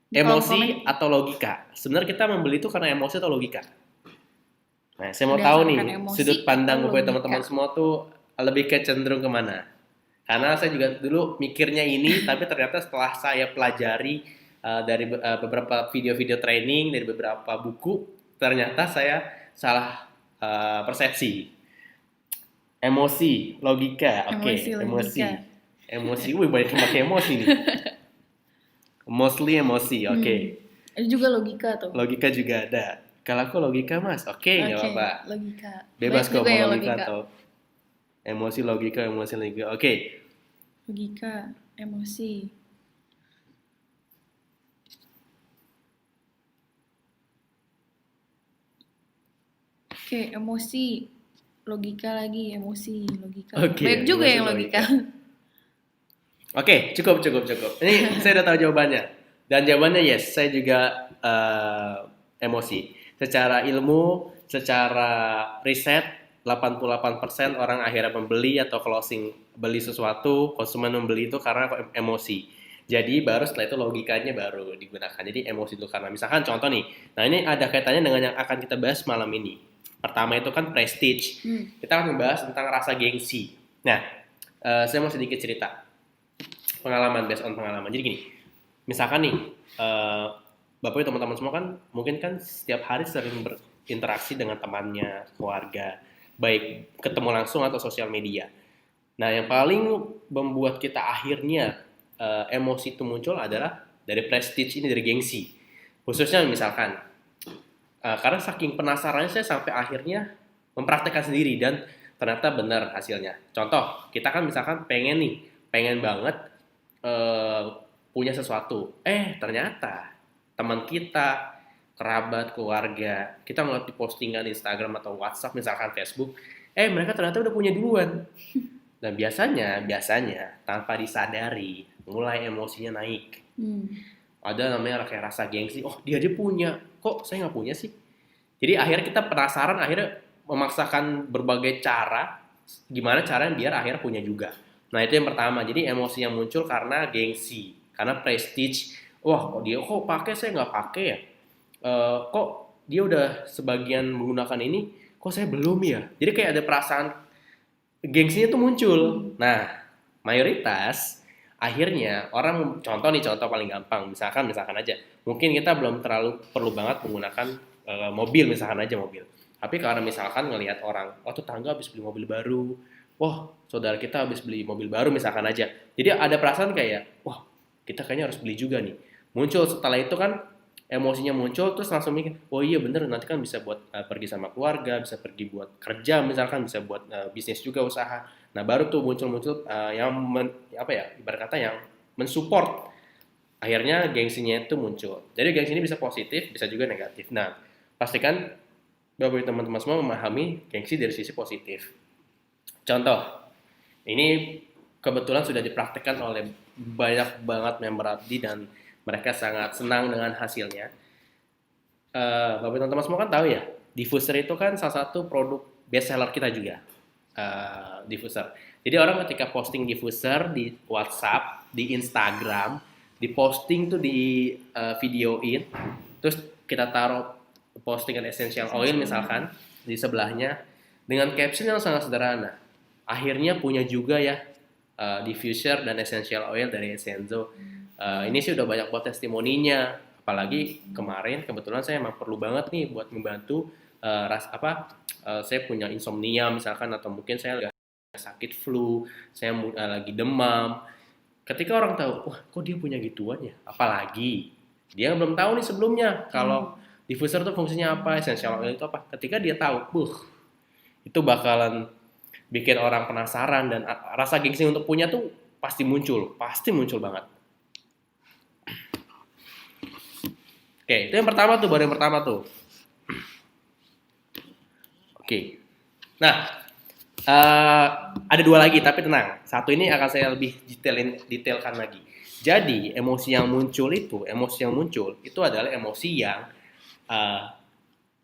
Di kolom Emosi komen. atau logika? Sebenarnya kita membeli itu karena emosi atau logika? Nah, saya mau Berdasarkan tahu nih, emosi sudut pandang atau buat logika? teman-teman semua tuh lebih ke cenderung kemana? Karena saya juga dulu mikirnya ini, tapi ternyata setelah saya pelajari dari beberapa video-video training, dari beberapa buku, ternyata saya salah persepsi. Emosi, logika, oke. Emosi, wih banyak yang pakai emosi nih. Mostly emosi, oke. Ada juga logika tuh. Logika juga ada. Kalau aku logika mas, oke, nggak apa-apa. Logika. Bebas Banyak kok juga mau yang logika atau emosi, logika, oke. Logika, emosi. Oke, emosi. Logika lagi, emosi, logika. Oke, Banyak juga emosi, yang logika. Oke, cukup. Ini saya udah tahu jawabannya. Dan jawabannya yes, saya juga emosi. Secara ilmu, secara riset, 88% orang akhirnya membeli atau closing beli sesuatu, konsumen membeli itu karena emosi. Jadi baru setelah itu logikanya baru digunakan. Jadi emosi itu karena misalkan contoh nih. Nah ini ada kaitannya dengan yang akan kita bahas malam ini. Pertama itu kan prestige. Kita akan membahas tentang rasa gengsi. Nah, saya mau sedikit cerita pengalaman, based on pengalaman. Jadi gini, misalkan nih, Bapak dan teman-teman semua kan mungkin kan setiap hari sering berinteraksi dengan temannya, keluarga, baik ketemu langsung atau sosial media. Nah, yang paling membuat kita akhirnya emosi itu muncul adalah dari prestige ini, dari gengsi. Khususnya misalkan, karena saking penasarannya saya sampai akhirnya mempraktekkan sendiri dan ternyata benar hasilnya. Contoh, kita kan misalkan pengen banget punya sesuatu. Ternyata teman kita, kerabat, keluarga, kita ngeliat di postingan Instagram atau WhatsApp, misalkan Facebook, mereka ternyata udah punya duluan. Dan biasanya tanpa disadari, mulai emosinya naik. Ada namanya kayak rasa gengsi, dia aja punya, kok saya nggak punya sih? Jadi akhirnya kita penasaran, akhirnya memaksakan berbagai cara, gimana caranya biar akhirnya punya juga. Nah itu yang pertama, jadi emosi yang muncul karena gengsi, karena prestige. Dia kok pakai, saya nggak pakai ya? Kok dia udah sebagian menggunakan ini, kok saya belum ya? Jadi kayak ada perasaan gengsinya tuh muncul. Nah, mayoritas akhirnya orang, contoh paling gampang, misalkan aja, mungkin kita belum terlalu perlu banget menggunakan mobil, misalkan aja mobil. Tapi karena misalkan ngelihat orang, tetangga habis beli mobil baru, saudara kita habis beli mobil baru, misalkan aja. Jadi ada perasaan kayak, kita kayaknya harus beli juga nih. Muncul setelah itu kan emosinya muncul, terus langsung mikir, iya bener, nanti kan bisa buat pergi sama keluarga, bisa pergi buat kerja, misalkan bisa buat bisnis juga, usaha. Nah baru tuh muncul yang ibarat kata yang mensupport. Akhirnya gengsinya itu muncul. Jadi gengsi ini bisa positif, bisa juga negatif. Nah pastikan Bapak teman-teman semua memahami gengsi dari sisi positif. Contoh, ini kebetulan sudah dipraktikkan oleh banyak banget member Abdi dan mereka sangat senang dengan hasilnya. Bapak teman-teman semua kan tahu ya, diffuser itu kan salah satu produk best seller kita juga. Diffuser. Jadi orang ketika posting diffuser di WhatsApp, di Instagram, di posting tuh di videoin, terus kita taruh postingan essential oil misalkan di sebelahnya dengan caption yang sangat sederhana. Akhirnya punya juga ya diffuser dan essential oil dari Essenzo. Ini sih udah banyak buat testimoninya, apalagi kemarin kebetulan saya emang perlu banget nih buat membantu saya punya insomnia misalkan, atau mungkin saya lagi sakit flu, saya lagi demam. Ketika orang tahu, kok dia punya gituan ya, apalagi dia belum tahu nih sebelumnya kalau diffuser itu fungsinya apa, essential oil itu apa. Ketika dia tahu, itu bakalan bikin orang penasaran dan rasa gengsi untuk punya tuh pasti muncul banget. Oke, itu yang pertama tuh, baru yang pertama tuh. Oke. Nah, ada dua lagi, tapi tenang. Satu ini akan saya lebih detailkan lagi. Jadi, emosi yang muncul itu adalah emosi yang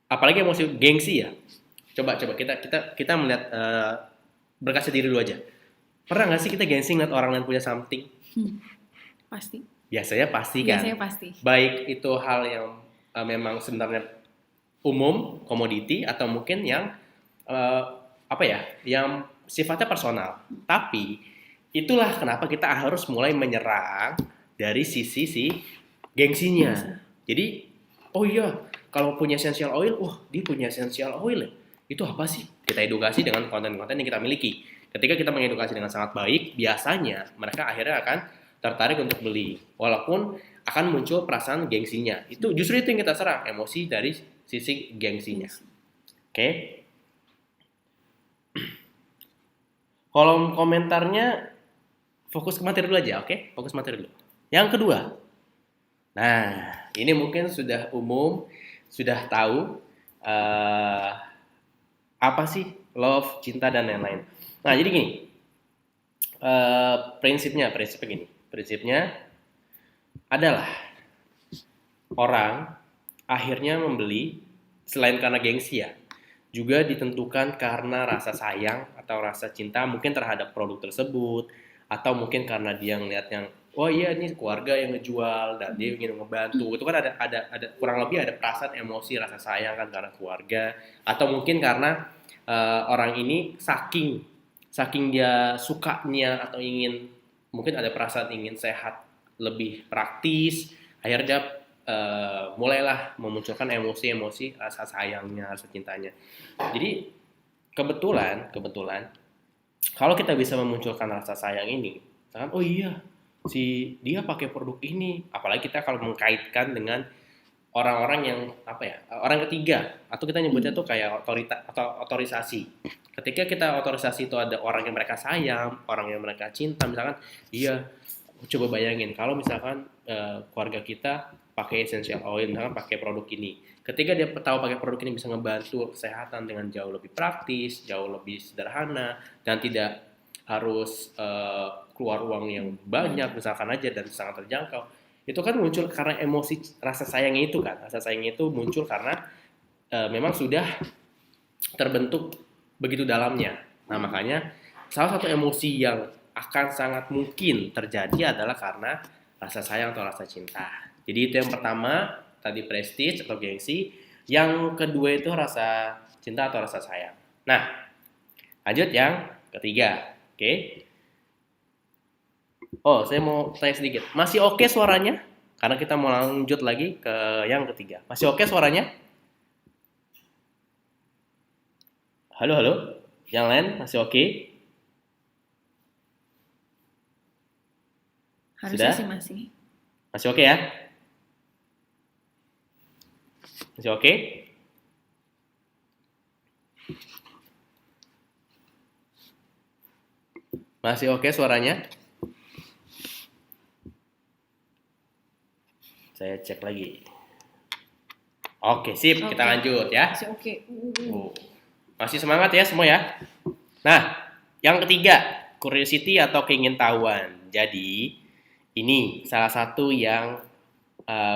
apalagi emosi gengsi ya. Coba kita melihat berkaca diri dulu aja. Pernah nggak sih kita gengsi ngeliat orang lain punya something? Pasti. Biasanya pasti kan. Biasanya pasti. Baik itu hal yang memang sebenarnya umum, komoditi, atau mungkin yang yang sifatnya personal. Tapi itulah kenapa kita harus mulai menyerang dari sisi gengsinya. Jadi, kalau punya essential oil, dia punya essential oil ya. Itu apa sih? Kita edukasi dengan konten-konten yang kita miliki. Ketika kita mengedukasi dengan sangat baik, biasanya mereka akhirnya akan tertarik untuk beli. Walaupun akan muncul perasaan gengsinya. Justru itu yang kita serang, emosi dari sisi gengsinya. Oke. Kolom komentarnya fokus ke materi dulu aja, oke? Fokus materi dulu. Yang kedua. Nah, ini mungkin sudah umum, sudah tahu apa sih love, cinta, dan lain-lain. Nah, jadi gini. Prinsipnya gini. Prinsipnya adalah orang akhirnya membeli selain karena gengsi ya. juga ditentukan karena rasa sayang atau rasa cinta mungkin terhadap produk tersebut, atau mungkin karena dia ngeliat yang oh iya ini keluarga yang ngejual dan dia ingin ngebantu. Itu kan ada kurang lebih ada perasaan emosi rasa sayang kan karena keluarga, atau mungkin karena orang ini saking saking dia sukanya atau ingin mungkin ada perasaan ingin sehat lebih praktis, akhirnya dia mulailah memunculkan emosi-emosi rasa sayangnya, rasa cintanya. Jadi kebetulan kalau kita bisa memunculkan rasa sayang ini, misalkan oh iya si dia pakai produk ini, apalagi kita kalau mengkaitkan dengan orang-orang yang apa ya, orang ketiga atau kita nyebutnya tuh kayak otorita atau otorisasi. Ketika kita otorisasi itu ada orang yang mereka sayang, orang yang mereka cinta, misalkan iya coba bayangin kalau misalkan keluarga kita pakai essential oil, misalkan pakai produk ini. Ketika dia tahu pakai produk ini bisa ngebantu kesehatan dengan jauh lebih praktis, jauh lebih sederhana, dan tidak harus keluar uang yang banyak misalkan aja dan sangat terjangkau. Itu kan muncul karena emosi rasa sayangnya itu kan. Rasa sayangnya itu muncul karena memang sudah terbentuk begitu dalamnya. Nah, makanya salah satu emosi yang akan sangat mungkin terjadi adalah karena rasa sayang atau rasa cinta. Jadi itu yang pertama, tadi prestige atau gengsi. Yang kedua itu rasa cinta atau rasa sayang. Nah, lanjut yang ketiga. Oke. Oh, saya mau tanya sedikit. Masih oke suaranya? Karena kita mau lanjut lagi ke yang ketiga. Masih oke suaranya? Halo, halo. Yang lain masih oke? Harusnya Sudah? sih masih. Masih oke ya? Masih oke? Masih oke suaranya? Saya cek lagi. Oke, sip. Kita Oke. lanjut ya. Masih oke. Oh. Masih semangat ya semua ya? Nah, yang ketiga, curiosity atau keingintahuan. Jadi, ini salah satu yang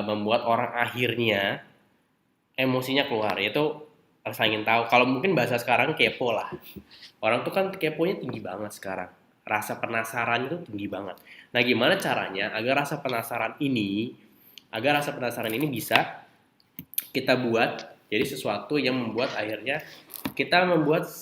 membuat orang akhirnya emosinya keluar, yaitu rasa ingin tahu. Kalau mungkin bahasa sekarang kepo lah. Orang tuh kan keponya tinggi banget sekarang. Rasa penasaran itu tinggi banget. Nah, gimana caranya agar rasa penasaran ini bisa kita buat jadi sesuatu yang membuat akhirnya kita membuat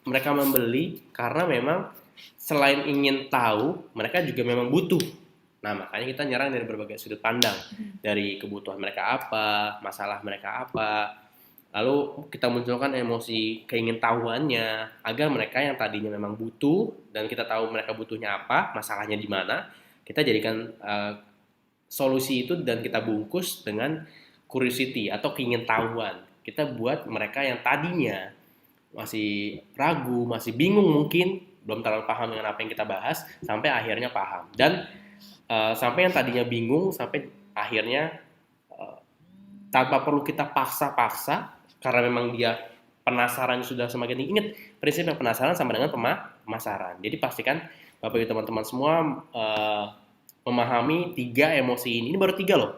mereka membeli karena memang selain ingin tahu, mereka juga memang butuh. Nah, makanya kita nyerang dari berbagai sudut pandang. Dari kebutuhan mereka apa, masalah mereka apa. Lalu kita munculkan emosi keingintahuannya agar mereka yang tadinya memang butuh dan kita tahu mereka butuhnya apa, masalahnya di mana, kita jadikan solusi itu dan kita bungkus dengan curiosity atau keingintahuan. Kita buat mereka yang tadinya masih ragu, masih bingung mungkin, belum terlalu paham dengan apa yang kita bahas, sampai akhirnya paham. Dan sampai yang tadinya bingung, sampai akhirnya tanpa perlu kita paksa-paksa, karena memang dia penasaran sudah semakin tinggi. Ingat, prinsipnya penasaran sama dengan pemasaran. Jadi pastikan Bapak Ibu teman-teman semua memahami 3 emosi ini. Ini baru 3 loh.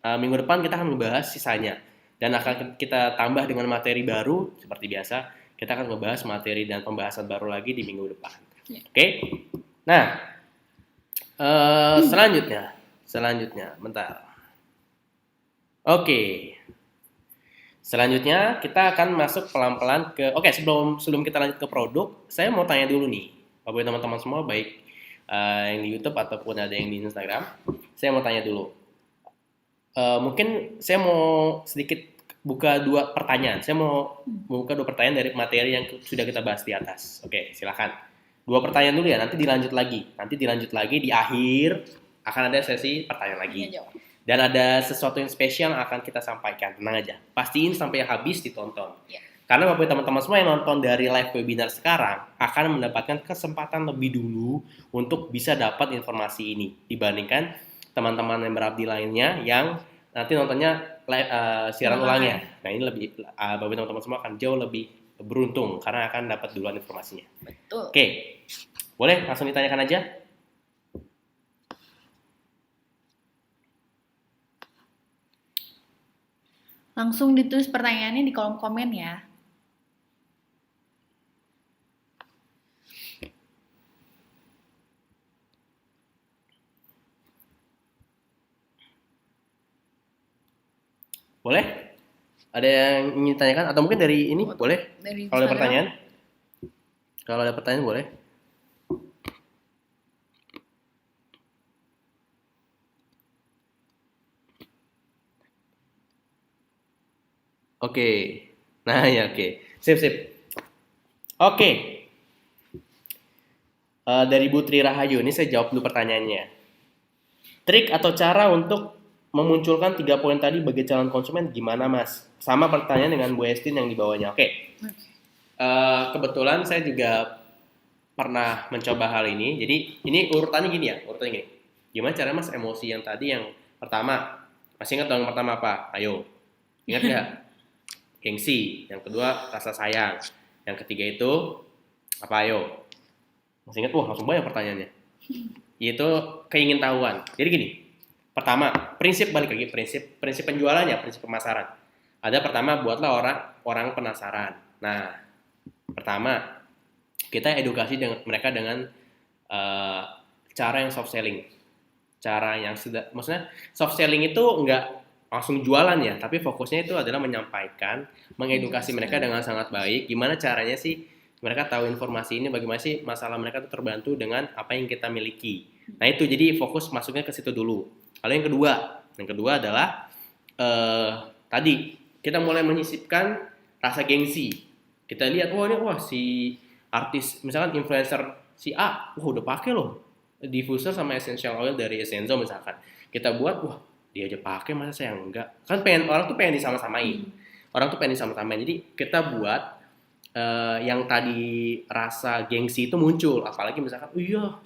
Minggu depan kita akan membahas sisanya. Dan akan kita tambah dengan materi baru, seperti biasa. Kita akan membahas materi dan pembahasan baru lagi di minggu depan. Oke? Nah, selanjutnya, bentar. Oke. Selanjutnya kita akan masuk pelan-pelan ke sebelum kita lanjut ke produk, saya mau tanya dulu nih. Bapak teman-teman semua baik yang di YouTube ataupun ada yang di Instagram, saya mau tanya dulu. Mungkin saya mau sedikit buka 2 pertanyaan. Saya mau buka 2 pertanyaan dari materi yang sudah kita bahas di atas. Oke, silakan. 2 pertanyaan dulu ya, nanti dilanjut lagi di akhir akan ada sesi pertanyaan lagi. Dan ada sesuatu yang spesial yang akan kita sampaikan, tenang aja. Pastiin sampai habis ditonton. Karena Bapak teman-teman semua yang nonton dari live webinar sekarang akan mendapatkan kesempatan lebih dulu untuk bisa dapat informasi ini dibandingkan teman-teman yang berabdi lainnya yang nanti nontonnya siaran ulangnya. Nah, ini lebih Bapak teman-teman semua akan jauh lebih beruntung karena akan dapat duluan informasinya. Betul. Oke. Boleh langsung ditanyakan aja? Langsung ditulis pertanyaannya di kolom komen ya. Boleh? Ada yang ingin ditanyakan atau mungkin dari ini boleh? Dari Kalau ada Instagram. pertanyaan? Kalau ada pertanyaan boleh? Oke. Nah, ya oke. Sip, sip. Oke. Dari Putri Rahayu ini saya jawab dulu pertanyaannya. Trik atau cara untuk memunculkan 3 poin tadi bagi calon konsumen gimana, Mas? Sama pertanyaan dengan Bu Estin yang di bawahnya. Oke. Oke. Kebetulan saya juga pernah mencoba hal ini. Jadi ini urutannya gini ya, urutannya gini. Gimana cara Mas emosi yang tadi yang pertama? Masih ingat dong yang pertama apa? Ayo. Ingat nggak? Gengsi. Yang kedua rasa sayang. Yang ketiga itu apa? Ayo. Masih ingat? Wah, langsung banyak pertanyaannya. Yaitu keingintahuan. Jadi gini. Pertama, prinsip balik lagi prinsip penjualannya, prinsip pemasaran. Ada pertama buatlah orang penasaran. Nah, pertama kita edukasi mereka dengan uh, cara yang soft selling, cara yang maksudnya soft selling itu enggak langsung jualan ya, tapi fokusnya itu adalah menyampaikan, mengedukasi mereka dengan sangat baik. Gimana caranya sih mereka tahu informasi ini, bagaimana sih masalah mereka itu terbantu dengan apa yang kita miliki. Nah itu jadi fokus masuknya ke situ dulu. Lalu yang kedua adalah tadi kita mulai menyisipkan rasa gengsi. Kita lihat, wah si artis, misalkan influencer si A, udah pakai loh diffuser sama essential oil dari Essenzo misalkan. Kita buat, wah dia aja pakai masa saya enggak. Kan orang tuh pengen disama-samain. Orang tuh pengen disama-samain. Jadi kita buat yang tadi rasa gengsi itu muncul. Apalagi misalkan, iya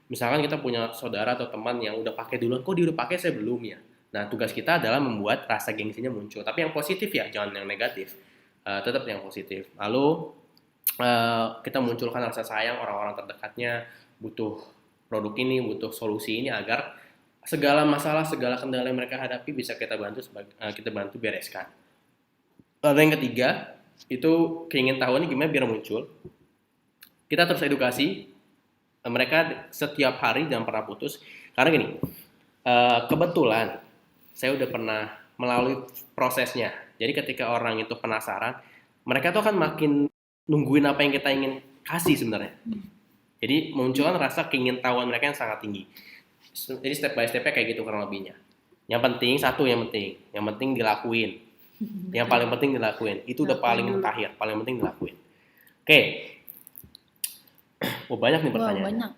misalkan kita punya saudara atau teman yang udah pakai duluan, kok dia udah pakai saya belum ya. Nah tugas kita adalah membuat rasa gengsinya muncul. Tapi yang positif ya, jangan yang negatif. Tetap yang positif. Lalu kita munculkan rasa sayang, orang-orang terdekatnya butuh produk ini, butuh solusi ini agar segala masalah, segala kendala yang mereka hadapi bisa kita bantu bereskan. Lalu yang ketiga itu keingintahuannya gimana biar muncul. Kita terus edukasi mereka setiap hari, jangan pernah putus. Karena gini, kebetulan saya udah pernah melalui prosesnya. Jadi ketika orang itu penasaran, mereka tuh akan makin nungguin apa yang kita ingin kasih sebenarnya. Jadi munculkan rasa keingintahuan mereka yang sangat tinggi. Jadi step by stepnya kayak gitu kurang lebihnya. Yang penting dilakuin. Yang paling penting dilakuin. Itu udah paling mutakhir, paling penting dilakuin. Oke. Banyak nih pertanyaan. Banyak.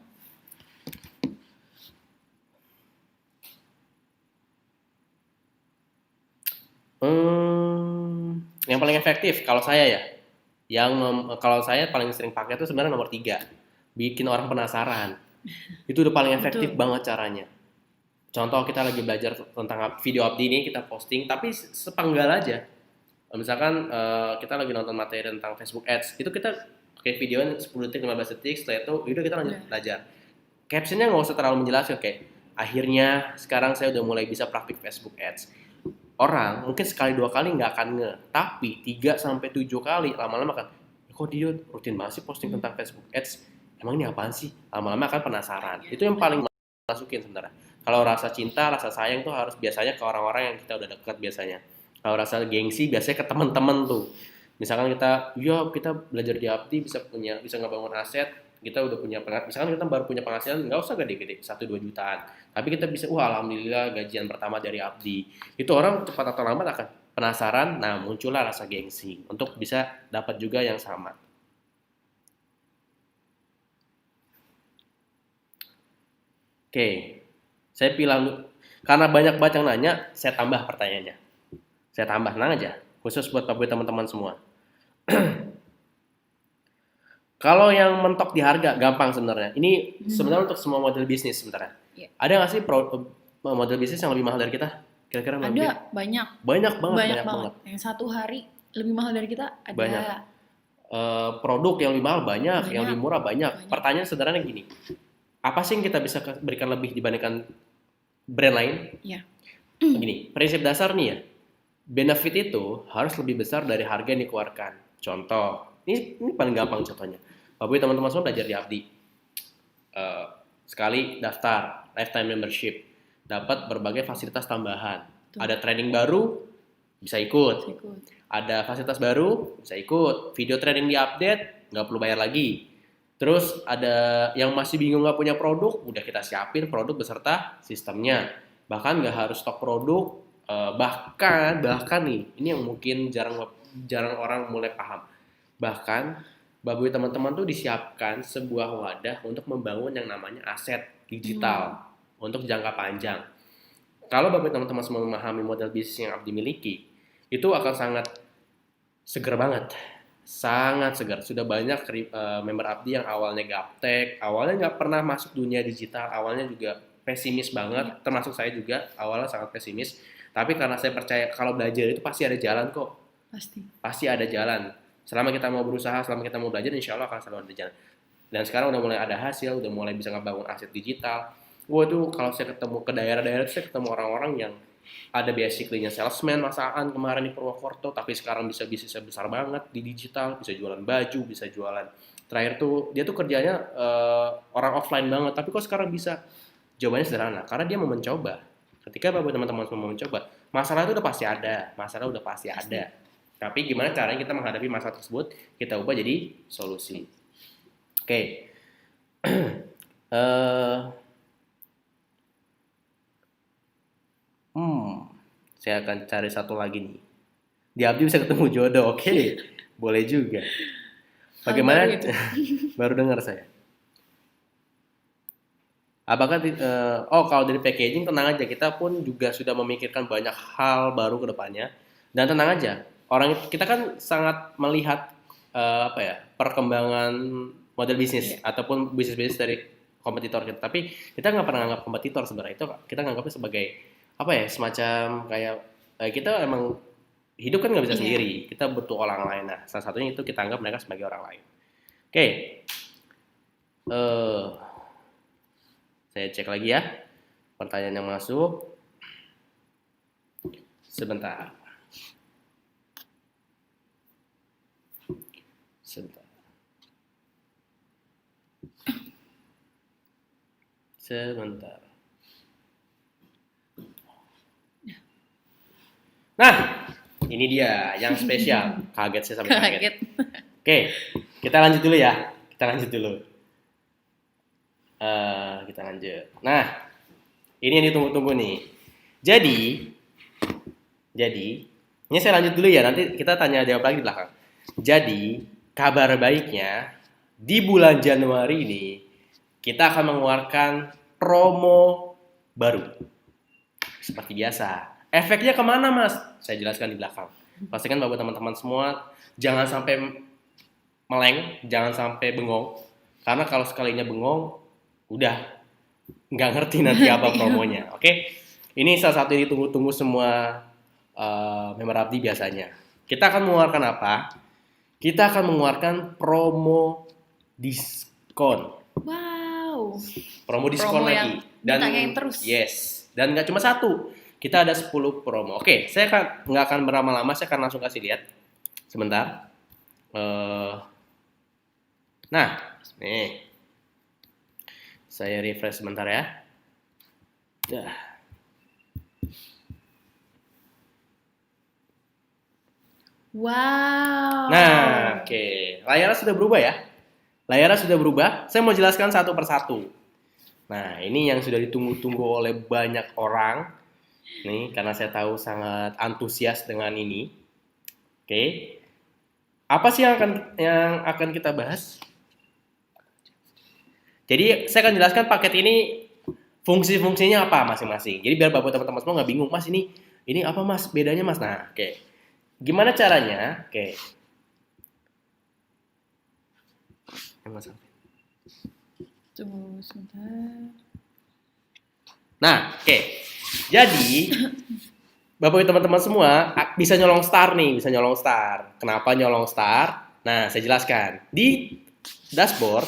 Yang paling efektif kalau saya ya. Kalau saya paling sering pakai itu sebenarnya nomor 3. Bikin orang penasaran. Itu udah paling efektif banget caranya. Contoh kita lagi belajar tentang video abdi ini, kita posting, tapi sepenggal aja. Misalkan kita lagi nonton materi tentang Facebook Ads, itu kita pakai videonya 10 detik, 15 detik, setelah itu udah kita lanjut belajar. Captionnya nggak usah terlalu menjelaskan, kayak akhirnya sekarang saya udah mulai bisa praktik Facebook Ads. Orang mungkin sekali 2 kali nggak akan tapi 3-7 kali lama-lama kan, kok dia rutin banget sih posting tentang Facebook Ads, emang ini apaan sih? Lama-lama akan penasaran. Itu yang paling masukin sebenarnya. Kalau rasa cinta, rasa sayang tuh harus biasanya ke orang-orang yang kita udah dekat biasanya. Kalau rasa gengsi biasanya ke teman-teman tuh. Misalkan kita belajar di Abdi bisa ngebangun aset, kita udah punya misalkan kita baru punya penghasilan nggak usah gede-gede 1-2 jutaan, tapi kita bisa alhamdulillah gajian pertama dari Abdi. Itu orang cepat atau lambat akan penasaran, nah muncullah rasa gengsi untuk bisa dapat juga yang sama. Oke, saya bilang karena banyak banget yang nanya, saya tambah pertanyaannya. Saya tambah, tenang aja, khusus buat teman-teman semua. Kalau yang mentok di harga gampang sebenarnya. Ini sebenarnya untuk semua model bisnis sebenarnya. Ada nggak sih model bisnis yang lebih mahal dari kita? Kira-kira ada banyak. Banyak banget. Yang 1 hari lebih mahal dari kita ada. Banyak. Produk yang lebih mahal banyak, yang lebih murah banyak. Pertanyaan sederhana gini. Apa sih yang kita bisa berikan lebih dibandingkan brand lain? Iya. Begini, prinsip dasar nih ya. Benefit itu harus lebih besar dari harga yang dikeluarkan. Contoh, ini paling gampang contohnya. Bapak teman-teman semua belajar di Abdi. Sekali daftar lifetime membership, dapat berbagai fasilitas tambahan. Ada training baru, bisa ikut. Ikut. Ada fasilitas baru, bisa ikut. Video training di-update, nggak perlu bayar lagi. Terus ada yang masih bingung nggak punya produk, udah kita siapin produk beserta sistemnya. Bahkan nggak harus stok produk, bahkan nih, ini yang mungkin jarang orang mulai paham. Bahkan bagi teman-teman tuh disiapkan sebuah wadah untuk membangun yang namanya aset digital untuk jangka panjang. Kalau bagi teman-teman semua memahami model bisnis yang Abdi miliki, itu akan sangat seger banget, sangat segar. Sudah banyak member Abdi yang awalnya gaptek, awalnya nggak pernah masuk dunia digital, awalnya juga pesimis banget, termasuk saya juga awalnya sangat pesimis. Tapi karena saya percaya kalau belajar itu pasti ada jalan kok, pasti ada jalan. Selama kita mau berusaha, selama kita mau belajar, insya Allah akan selalu ada jalan. Dan sekarang udah mulai ada hasil, udah mulai bisa ngebangun aset digital. Gue tuh kalau saya ketemu ke daerah-daerah, saya ketemu orang-orang yang ada basically-nya salesman masaan kemarin di Purwokerto, tapi sekarang bisa bisnisnya besar banget di digital, bisa jualan baju, bisa jualan. Terakhir tuh dia tuh kerjanya orang offline banget, tapi kok sekarang bisa? Jawabannya sederhana, karena dia mau mencoba. Ketika bapak teman-teman semua mau mencoba, masalah itu udah pasti ada. Tapi gimana caranya kita menghadapi masalah tersebut, kita ubah jadi solusi. Oke. Saya akan cari satu lagi nih. Di Abdi bisa ketemu jodoh, oke? Boleh juga. Bagaimana? Baru dengar saya. Apakah kalau dari packaging tenang aja, kita pun juga sudah memikirkan banyak hal baru ke depannya. Dan tenang aja, kita kan sangat melihat perkembangan model bisnis ataupun bisnis dari kompetitor kita. Tapi kita nggak pernah anggap kompetitor sebenarnya, itu kita nganggapnya sebagai semacam kayak kita emang hidup kan nggak bisa sendiri, kita butuh orang lain. Nah, salah satunya itu kita anggap mereka sebagai orang lain. Oke. Saya cek lagi ya pertanyaan yang masuk. Sebentar. Nah, ini dia yang spesial. Kaget saya sampai kaget. Oke, kita lanjut dulu ya. Kita lanjut. Nah, ini yang ditunggu-tunggu nih. Jadi, ini saya lanjut dulu ya. Nanti kita tanya jawab lagi di belakang. Jadi, kabar baiknya di bulan Januari ini kita akan mengeluarkan promo baru. Seperti biasa. Efeknya kemana, Mas? Saya jelaskan di belakang. Pastikan bahwa teman-teman semua jangan sampai meleng, jangan sampai bengong. Karena kalau sekalinya bengong, udah nggak ngerti nanti apa promonya. Oke? Ini salah satu yang ditunggu-tunggu semua member Abdi biasanya. Kita akan mengeluarkan apa? Kita akan mengeluarkan promo diskon. Wow. Promo diskon lagi. Dan ditanyain terus. Yes. Dan nggak cuma satu. Kita ada 10 promo. Oke, saya nggak akan berlama-lama, saya akan langsung kasih lihat. Sebentar. Nah, nih. Saya refresh sebentar ya. Wow. Nah, oke. Layarnya sudah berubah ya. Saya mau jelaskan satu persatu. Nah, ini yang sudah ditunggu-tunggu oleh banyak orang. Nih, karena saya tahu sangat antusias dengan ini. Oke. Apa sih yang akan kita bahas? Jadi, saya akan jelaskan paket ini fungsi-fungsinya apa masing-masing. Jadi biar bapak teman-teman semua nggak bingung, Mas ini apa Mas? Bedanya Mas? Nah, oke. Gimana caranya? Oke. Tunggu sebentar. Nah, oke. Jadi, Bapak ibu teman-teman semua bisa nyolong star nih, Kenapa nyolong star? Nah, saya jelaskan. Di dashboard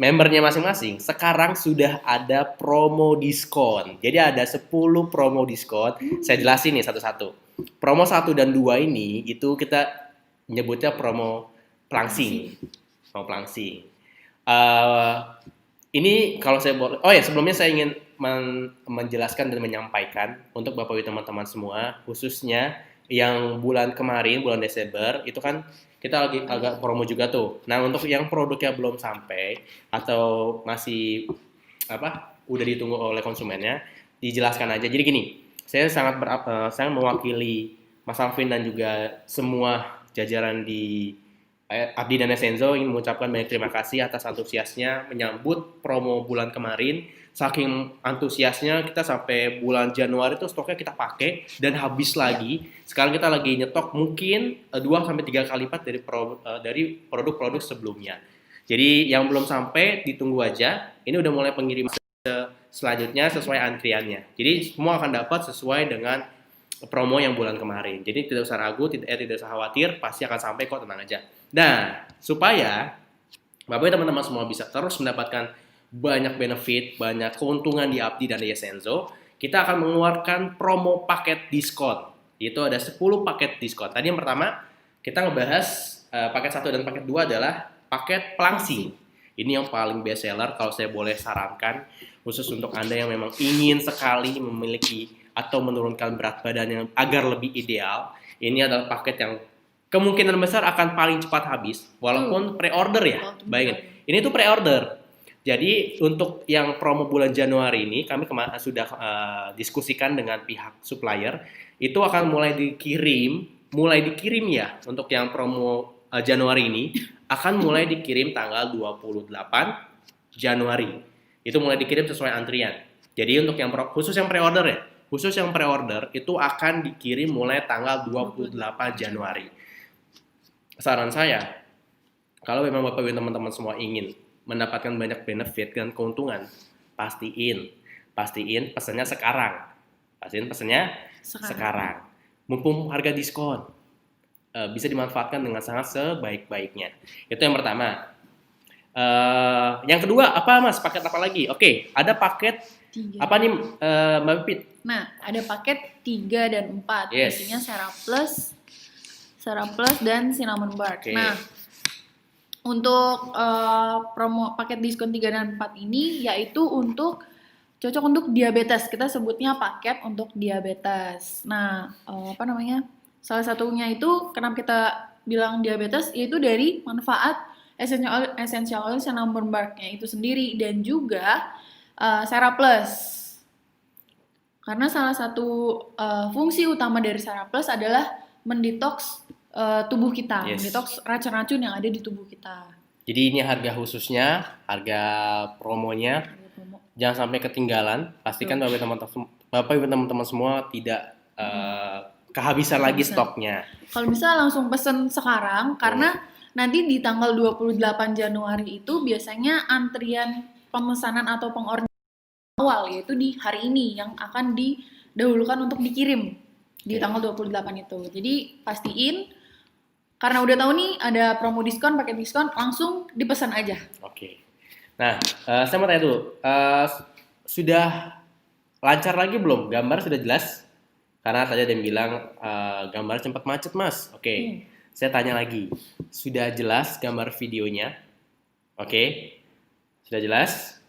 membernya masing-masing sekarang sudah ada promo diskon. Jadi ada 10 promo diskon. Saya jelasin nih satu-satu. Promo 1 dan 2 ini itu kita nyebutnya promo plangsing. Ini kalau saya boleh, sebelumnya saya ingin menjelaskan dan menyampaikan untuk Bapak Ibu teman-teman semua, khususnya yang bulan kemarin, bulan Desember, itu kan kita lagi agak promo juga tuh. Nah, untuk yang produknya belum sampai atau masih udah ditunggu oleh konsumennya, dijelaskan aja. Jadi gini, saya mewakili Mas Alvin dan juga semua jajaran di Abdi dan Essenzo ingin mengucapkan banyak terima kasih atas antusiasnya menyambut promo bulan kemarin. Saking antusiasnya kita sampai bulan Januari tuh stoknya kita pakai dan habis lagi. Sekarang kita lagi nyetok mungkin 2 sampai 3 kali lipat dari produk-produk sebelumnya. Jadi yang belum sampai ditunggu aja. Ini udah mulai pengiriman selanjutnya sesuai antriannya. Jadi semua akan dapat sesuai dengan promo yang bulan kemarin. Jadi tidak usah ragu, tidak usah khawatir, pasti akan sampai kok, tenang aja. Nah, supaya Bapak dan teman-teman semua bisa terus mendapatkan banyak benefit, banyak keuntungan di Abdi dan di Essenzo, kita akan mengeluarkan promo paket diskon. Itu ada 10 paket diskon. Tadi yang pertama, kita ngebahas paket 1 dan paket 2 adalah paket pelangsing. Ini yang paling best seller kalau saya boleh sarankan, khusus untuk Anda yang memang ingin sekali memiliki atau menurunkan berat badan yang agar lebih ideal. Ini adalah paket yang kemungkinan besar akan paling cepat habis, walaupun pre-order ya. Bayangin, ini tuh pre-order. Jadi untuk yang promo bulan Januari ini, kami sudah diskusikan dengan pihak supplier, itu akan mulai dikirim ya, untuk yang promo Januari ini, akan mulai dikirim tanggal 28 Januari. Itu mulai dikirim sesuai antrian. Jadi untuk yang khusus yang pre-order ya, itu akan dikirim mulai tanggal 28 Januari. Saran saya, kalau memang Bapak dan teman-teman semua ingin mendapatkan banyak benefit dan keuntungan, pastiin pesannya sekarang. Sekarang. Mumpung harga diskon, bisa dimanfaatkan dengan sangat sebaik-baiknya. Itu yang pertama. Yang kedua apa Mas? Paket apa lagi? Oke, ada paket 3. Apa nih Mbak Pipit? Nah, ada paket 3 dan 4. Yes. Isinya Sera Plus dan Cinnamon Bark. Okay. Nah, untuk promo paket diskon 3 dan 4 ini yaitu cocok untuk diabetes. Kita sebutnya paket untuk diabetes. Nah, salah satunya itu kenapa kita bilang diabetes, yaitu dari manfaat essential oil cinnamon bark-nya itu sendiri dan juga Sera Plus. Karena salah satu fungsi utama dari Sera Plus adalah mendetoks tubuh kita, mendetoks racun-racun yang ada di tubuh kita. Jadi ini harga khususnya, harga promonya. Jangan sampai ketinggalan. Pastikan Bapak Ibu teman-teman semua tidak kehabisan lagi stoknya. Kalau bisa langsung pesen sekarang, karena nanti di tanggal 28 Januari itu biasanya antrian pemesanan atau pengorderan awal, yaitu di hari ini yang akan didahulukan untuk dikirim di tanggal 28 itu. Jadi pastiin, karena udah tahu nih ada promo diskon, paket diskon, langsung dipesan aja. Oke. Nah, saya mau tanya dulu, sudah lancar lagi belum? Gambar sudah jelas? Karena tadi ada yang bilang gambar sempat macet Mas. Oke. Saya tanya lagi, sudah jelas gambar videonya? Oke. Sudah jelas?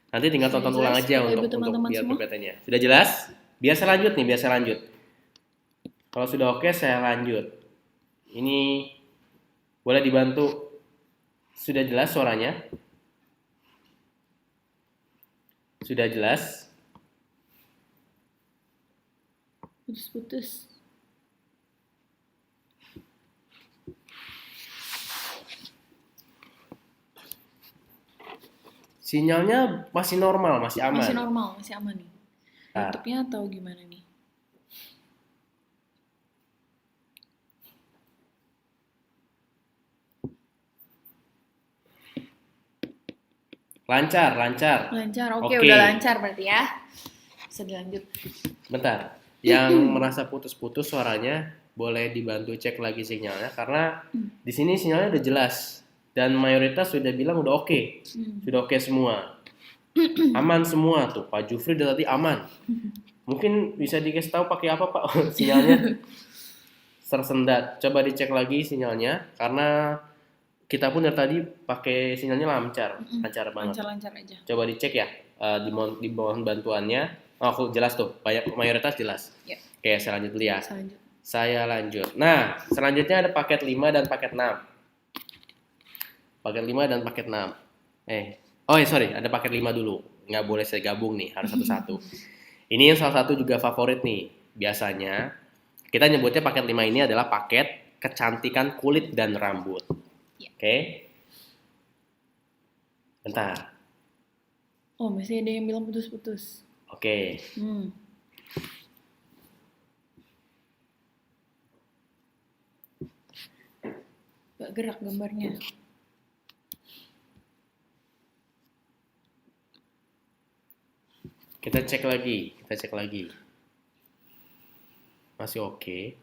Nanti tinggal tonton ulang aja untuk biar perbedaannya. Sudah jelas? Biar saya lanjut. Kalau sudah oke, saya lanjut. Ini boleh dibantu. Sudah jelas suaranya? Sudah jelas? Putus. Sinyalnya masih normal, masih aman. Masih aman nih. YouTube-nya tahu gimana nih? Lancar. Oke, udah lancar berarti ya. Bisa dilanjut. Bentar. Yang merasa putus-putus suaranya, boleh dibantu cek lagi sinyalnya, karena di sini sinyalnya udah jelas dan mayoritas sudah bilang udah oke. Sudah oke semua. Aman semua tuh. Pak Jufri udah tadi aman. Mungkin bisa dikasih tahu pakai apa Pak sinyalnya? Tersendat. Coba dicek lagi sinyalnya, karena kita pun dari tadi pakai sinyalnya lancar banget. Lancar aja. Coba dicek ya. di bawah bantuannya. Oh, aku jelas tuh, mayoritas jelas. Ya. Oke, saya lanjut dulu ya. Selanjutnya. Saya lanjut. Nah, selanjutnya ada paket 5 dan paket 6. Paket 5 dan paket 6. Sorry, ada paket 5 dulu. Nggak boleh saya gabung nih, harus satu-satu. Ini yang salah satu juga favorit nih. Biasanya, kita nyebutnya paket 5 ini adalah paket kecantikan kulit dan rambut. Ya. Oke? Bentar. Oh, masih ada yang bilang putus-putus. Oke. Gak gerak gambarnya. Kita cek lagi. Masih oke.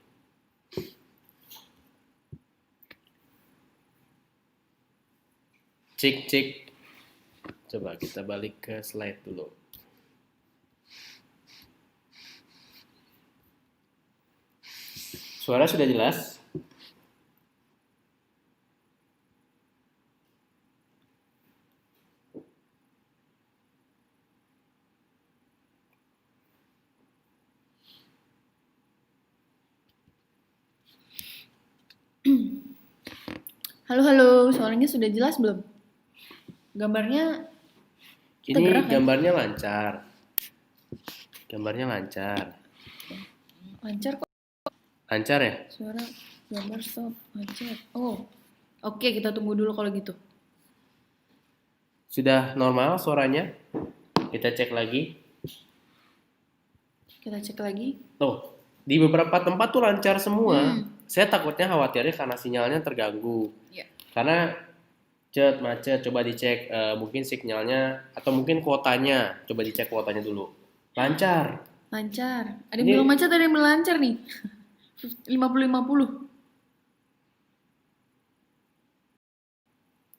Cek. Coba kita balik ke slide dulu. Suara sudah jelas? Halo, suaranya sudah jelas belum? Gambarnya kita Ini gerak, gambarnya lancar. Gambarnya lancar. lancar kok. Lancar ya? Suara, gambar, stop, lancar. Oh, oke, kita tunggu dulu kalau gitu. Sudah normal suaranya? Kita cek lagi. Kita cek lagi. Tuh, di beberapa tempat tuh lancar semua. Saya takutnya khawatirnya karena sinyalnya terganggu. Ya. Karena macet, coba dicek mungkin sinyalnya atau mungkin kuotanya. Coba dicek kuotanya dulu. Lancar. Ada yang bilang macet, ada yang bilang lancar nih. 50-50.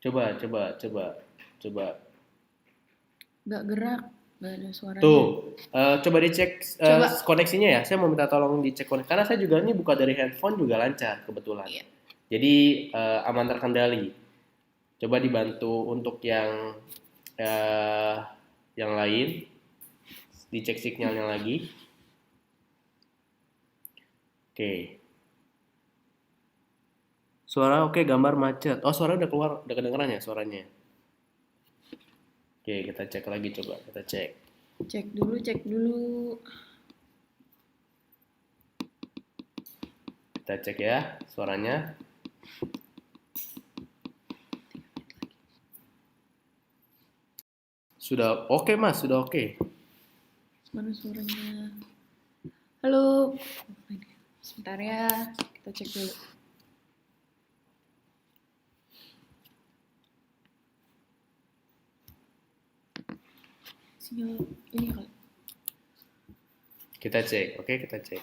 Coba. Gak gerak, gak ada suaranya. Tuh, coba dicek Coba. koneksinya ya. Saya mau minta tolong dicek koneksi. Karena saya juga ini buka dari handphone juga lancar kebetulan. Iya. Jadi aman terkendali. Coba dibantu untuk yang lain. Dicek sinyalnya lagi. Oke. Suara oke, gambar macet. Oh, suara udah keluar, udah kedengeran ya suaranya. Oke, kita cek lagi coba. Kita cek. Cek dulu. Kita cek ya suaranya. Sudah oke, Mas, sudah oke. Mana suaranya? Halo. Sebentar ya, kita cek dulu. Sinyal ini kali. Kita cek, oke, kita cek.